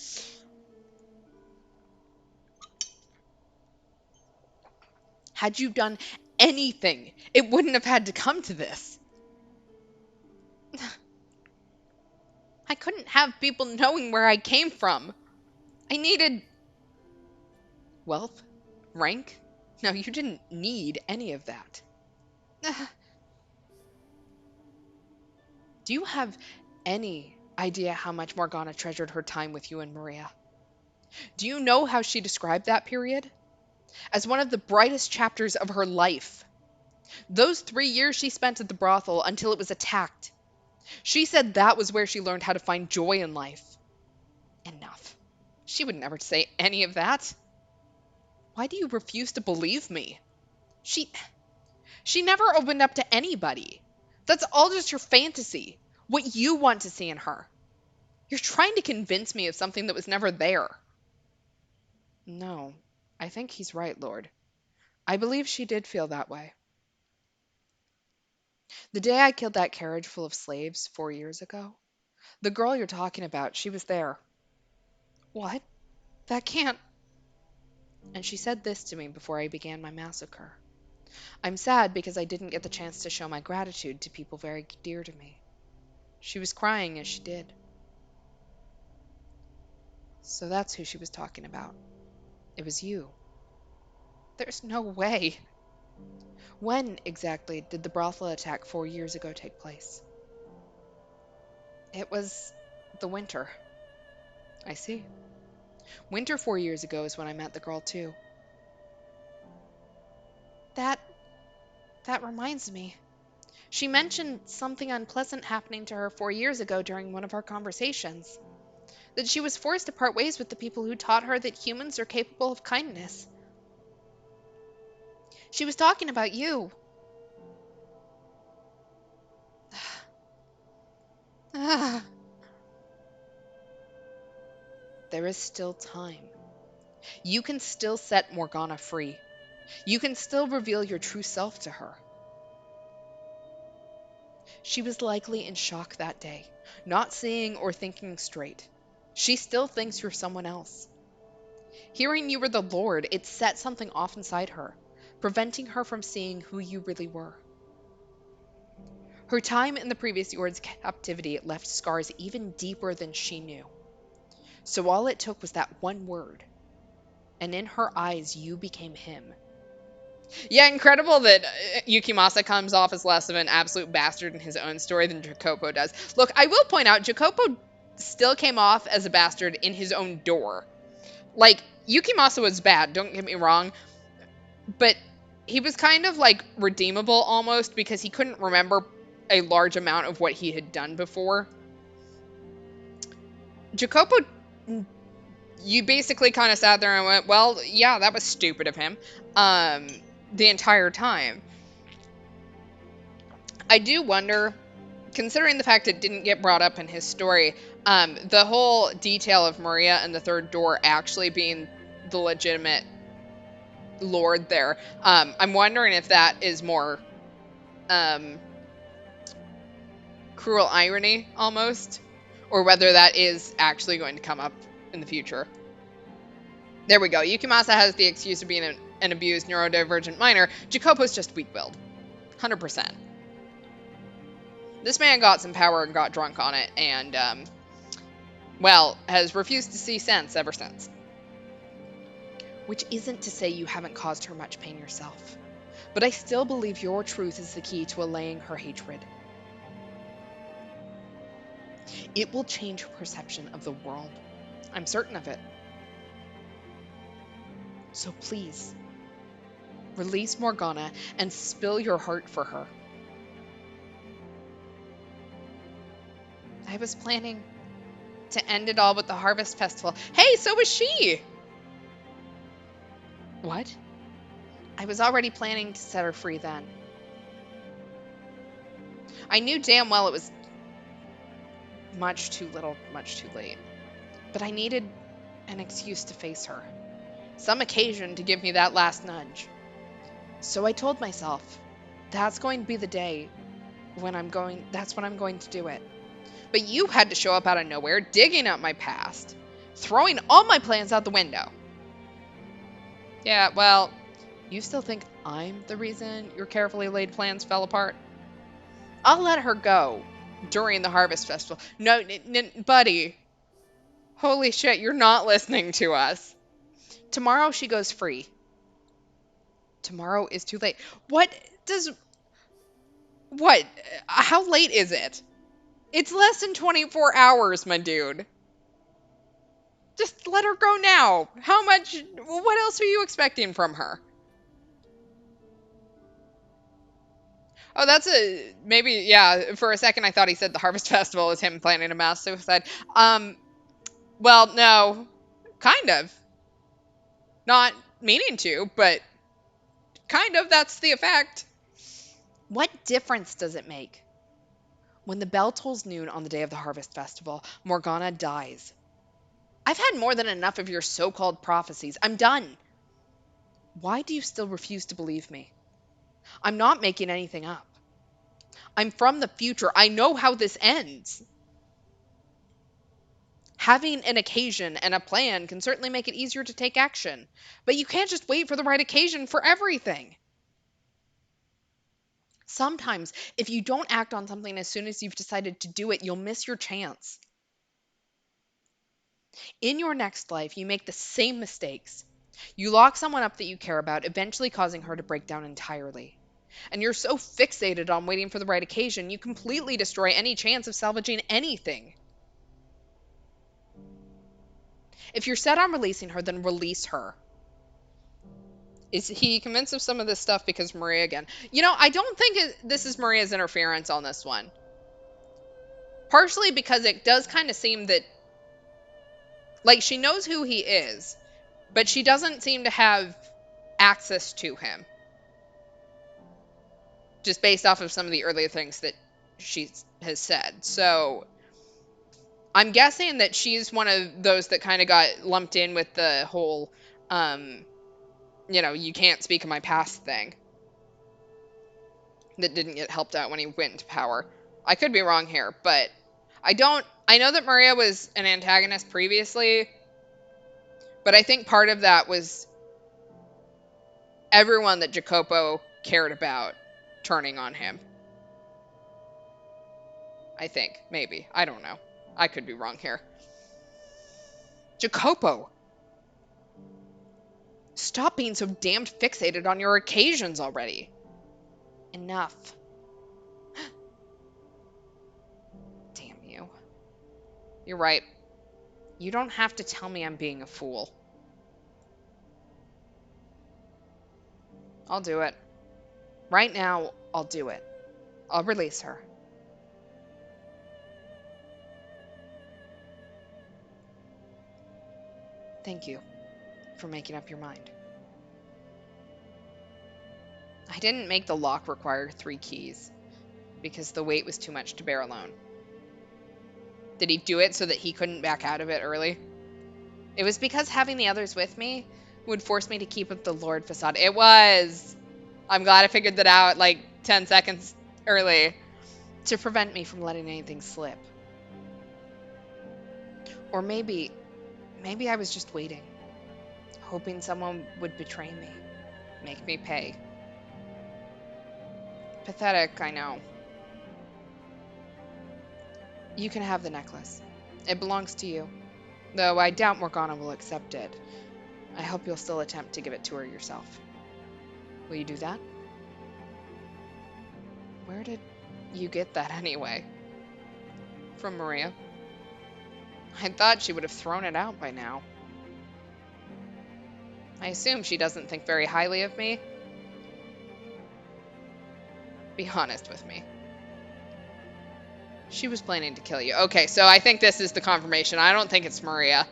Had you done anything, it wouldn't have had to come to this. I couldn't have people knowing where I came from. I needed wealth, rank. No, you didn't need any of that. Do you have any idea how much Morgana treasured her time with you and Maria? Do you know how she described that period? As one of the brightest chapters of her life. Those 3 years she spent at the brothel until it was attacked. She said that was where she learned how to find joy in life. Enough. She would never say any of that. Why do you refuse to believe me? She never opened up to anybody. That's all just your fantasy. What you want to see in her. You're trying to convince me of something that was never there. No, I think he's right, Lord. I believe she did feel that way. The day I killed that carriage full of slaves 4 years ago, the girl you're talking about, she was there. What? That can't. And she said this to me before I began my massacre. I'm sad because I didn't get the chance to show my gratitude to people very dear to me. She was crying as she did. So that's who she was talking about. It was you. There's no way. When exactly did the brothel attack 4 years ago take place? It was the winter. I see. Winter 4 years ago is when I met the girl too. That reminds me. She mentioned something unpleasant happening to her 4 years ago during one of our conversations. That she was forced to part ways with the people who taught her that humans are capable of kindness. She was talking about you. There is still time. You can still set Morgana free. You can still reveal your true self to her. She was likely in shock that day, not seeing or thinking straight. She still thinks you're someone else. Hearing you were the Lord, it set something off inside her, preventing her from seeing who you really were. Her time in the previous Yord's captivity left scars even deeper than she knew. So all it took was that one word, and in her eyes you became him. Yeah, incredible that Yukimasa comes off as less of an absolute bastard in his own story than Jacopo does. Look, I will point out, Jacopo still came off as a bastard in his own door. Like, Yukimasa was bad, don't get me wrong, but he was kind of, like, redeemable almost because he couldn't remember a large amount of what he had done before. Jacopo, you basically kind of sat there and went, well, yeah, that was stupid of him, the entire time. I do wonder, considering the fact it didn't get brought up in his story, the whole detail of Maria and the third door actually being the legitimate lord there, I'm wondering if that is more um, cruel irony almost, or whether that is actually going to come up in the future. There we go. Yukimasa has the excuse of being an abused neurodivergent minor. Jacopo's just weak-willed. 100%. This man got some power and got drunk on it, and, well, has refused to see sense ever since. Which isn't to say you haven't caused her much pain yourself. But I still believe your truth is the key to allaying her hatred. It will change her perception of the world. I'm certain of it. So please, release Morgana and spill your heart for her. I was planning to end it all with the Harvest Festival. Hey, so was she! What? I was already planning to set her free then. I knew damn well it was much too little, much too late. But I needed an excuse to face her. Some occasion to give me that last nudge. So I told myself, that's going to be the day that's when I'm going to do it. But you had to show up out of nowhere, digging up my past, throwing all my plans out the window. Yeah, well, you still think I'm the reason your carefully laid plans fell apart? I'll let her go during the Harvest Festival. No, buddy. Holy shit, you're not listening to us. Tomorrow she goes free. Tomorrow is too late. What? How late is it? It's less than 24 hours, my dude. Just let her go now. What else are you expecting from her? Oh, maybe, yeah, for a second I thought he said the Harvest Festival is him planning a mass suicide. Well, no, kind of. Not meaning to, but kind of, that's the effect. What difference does it make? When the bell tolls noon on the day of the Harvest Festival, Morgana dies. I've had more than enough of your so-called prophecies. I'm done. Why do you still refuse to believe me? I'm not making anything up. I'm from the future. I know how this ends. Having an occasion and a plan can certainly make it easier to take action, but you can't just wait for the right occasion for everything. Sometimes, if you don't act on something as soon as you've decided to do it, you'll miss your chance. In your next life, you make the same mistakes. You lock someone up that you care about, eventually causing her to break down entirely. And you're so fixated on waiting for the right occasion, you completely destroy any chance of salvaging anything. If you're set on releasing her, then release her. Is he convinced of some of this stuff because Maria again? I don't think this is Maria's interference on this one. Partially because it does kind of seem that, like, she knows who he is, but she doesn't seem to have access to him. Just based off of some of the earlier things that she has said. So I'm guessing that she's one of those that kind of got lumped in with the whole, you can't speak of my past thing. That didn't get helped out when he went into power. I could be wrong here, but I know that Maria was an antagonist previously, but I think part of that was everyone that Jacopo cared about turning on him. I think, maybe. I don't know. I could be wrong here. Jacopo! Stop being so damned fixated on your occasions already. Enough. Damn you. You're right. You don't have to tell me I'm being a fool. I'll do it. Right now, I'll do it. I'll release her. Thank you for making up your mind. I didn't make the lock require 3 keys. because the weight was too much to bear alone. Did he do it so that he couldn't back out of it early? It was because having the others with me would force me to keep up the Lord facade. It was. I'm glad I figured that out like 10 seconds early to prevent me from letting anything slip. Or maybe I was just waiting, hoping someone would betray me, make me pay. Pathetic, I know. You can have the necklace. It belongs to you, though I doubt Morgana will accept it. I hope you'll still attempt to give it to her yourself. Will you do that? Where did you get that anyway? From Maria. I thought she would have thrown it out by now. I assume she doesn't think very highly of me. Be honest with me. She was planning to kill you. Okay, so I think this is the confirmation. I don't think it's Maria.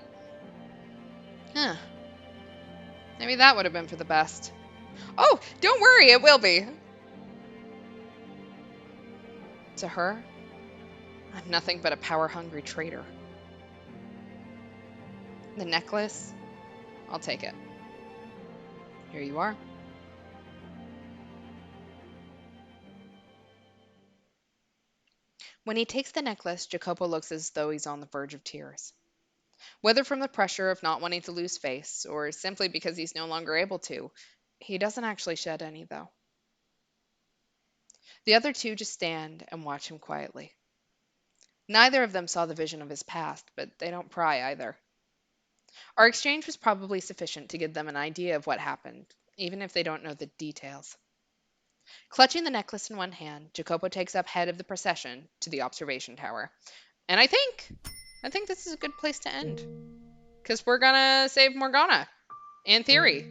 Huh. Maybe that would have been for the best. Oh, don't worry, it will be. To her, I'm nothing but a power-hungry traitor. The necklace? I'll take it. Here you are. When he takes the necklace, Jacopo looks as though he's on the verge of tears. Whether from the pressure of not wanting to lose face, or simply because he's no longer able to, he doesn't actually shed any, though. The other two just stand and watch him quietly. Neither of them saw the vision of his past, but they don't pry either. Our exchange was probably sufficient to give them an idea of what happened, even if they don't know the details. Clutching the necklace in one hand, Jacopo takes up head of the procession to the observation tower. And I think this is a good place to end. Because we're gonna save Morgana. In theory.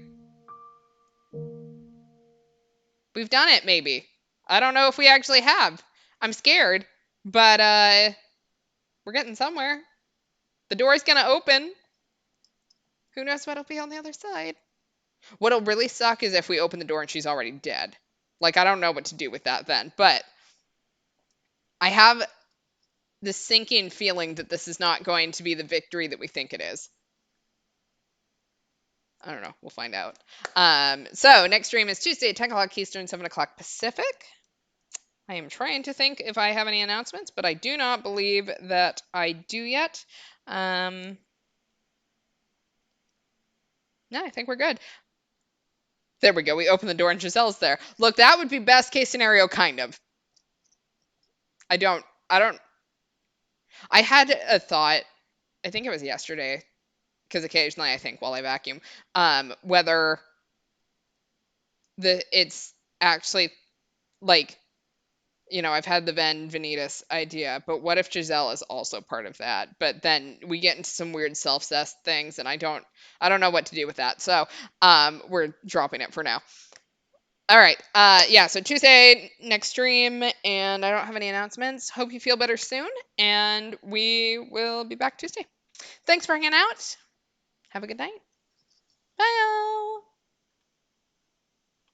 We've done it, maybe. I don't know if we actually have. I'm scared. But we're getting somewhere. The door's gonna open. Who knows what'll be on the other side? What'll really suck is if we open the door and she's already dead. Like, I don't know what to do with that then. But I have this sinking feeling that this is not going to be the victory that we think it is. I don't know. We'll find out. So next stream is Tuesday, 10 o'clock Eastern, 7 o'clock Pacific. I am trying to think if I have any announcements, but I do not believe that I do yet. No, I think we're good. There we go. We open the door and Giselle's there. Look, that would be best case scenario, kind of. I don't. I had a thought. I think it was yesterday, because occasionally I think while I vacuum, whether it's actually like, I've had the Ven Vanitas idea, but what if Giselle is also part of that? But then we get into some weird self-cessed things, and I don't know what to do with that. So, we're dropping it for now. All right. Yeah, so Tuesday, next stream, and I don't have any announcements. Hope you feel better soon, and we will be back Tuesday. Thanks for hanging out. Have a good night. Bye.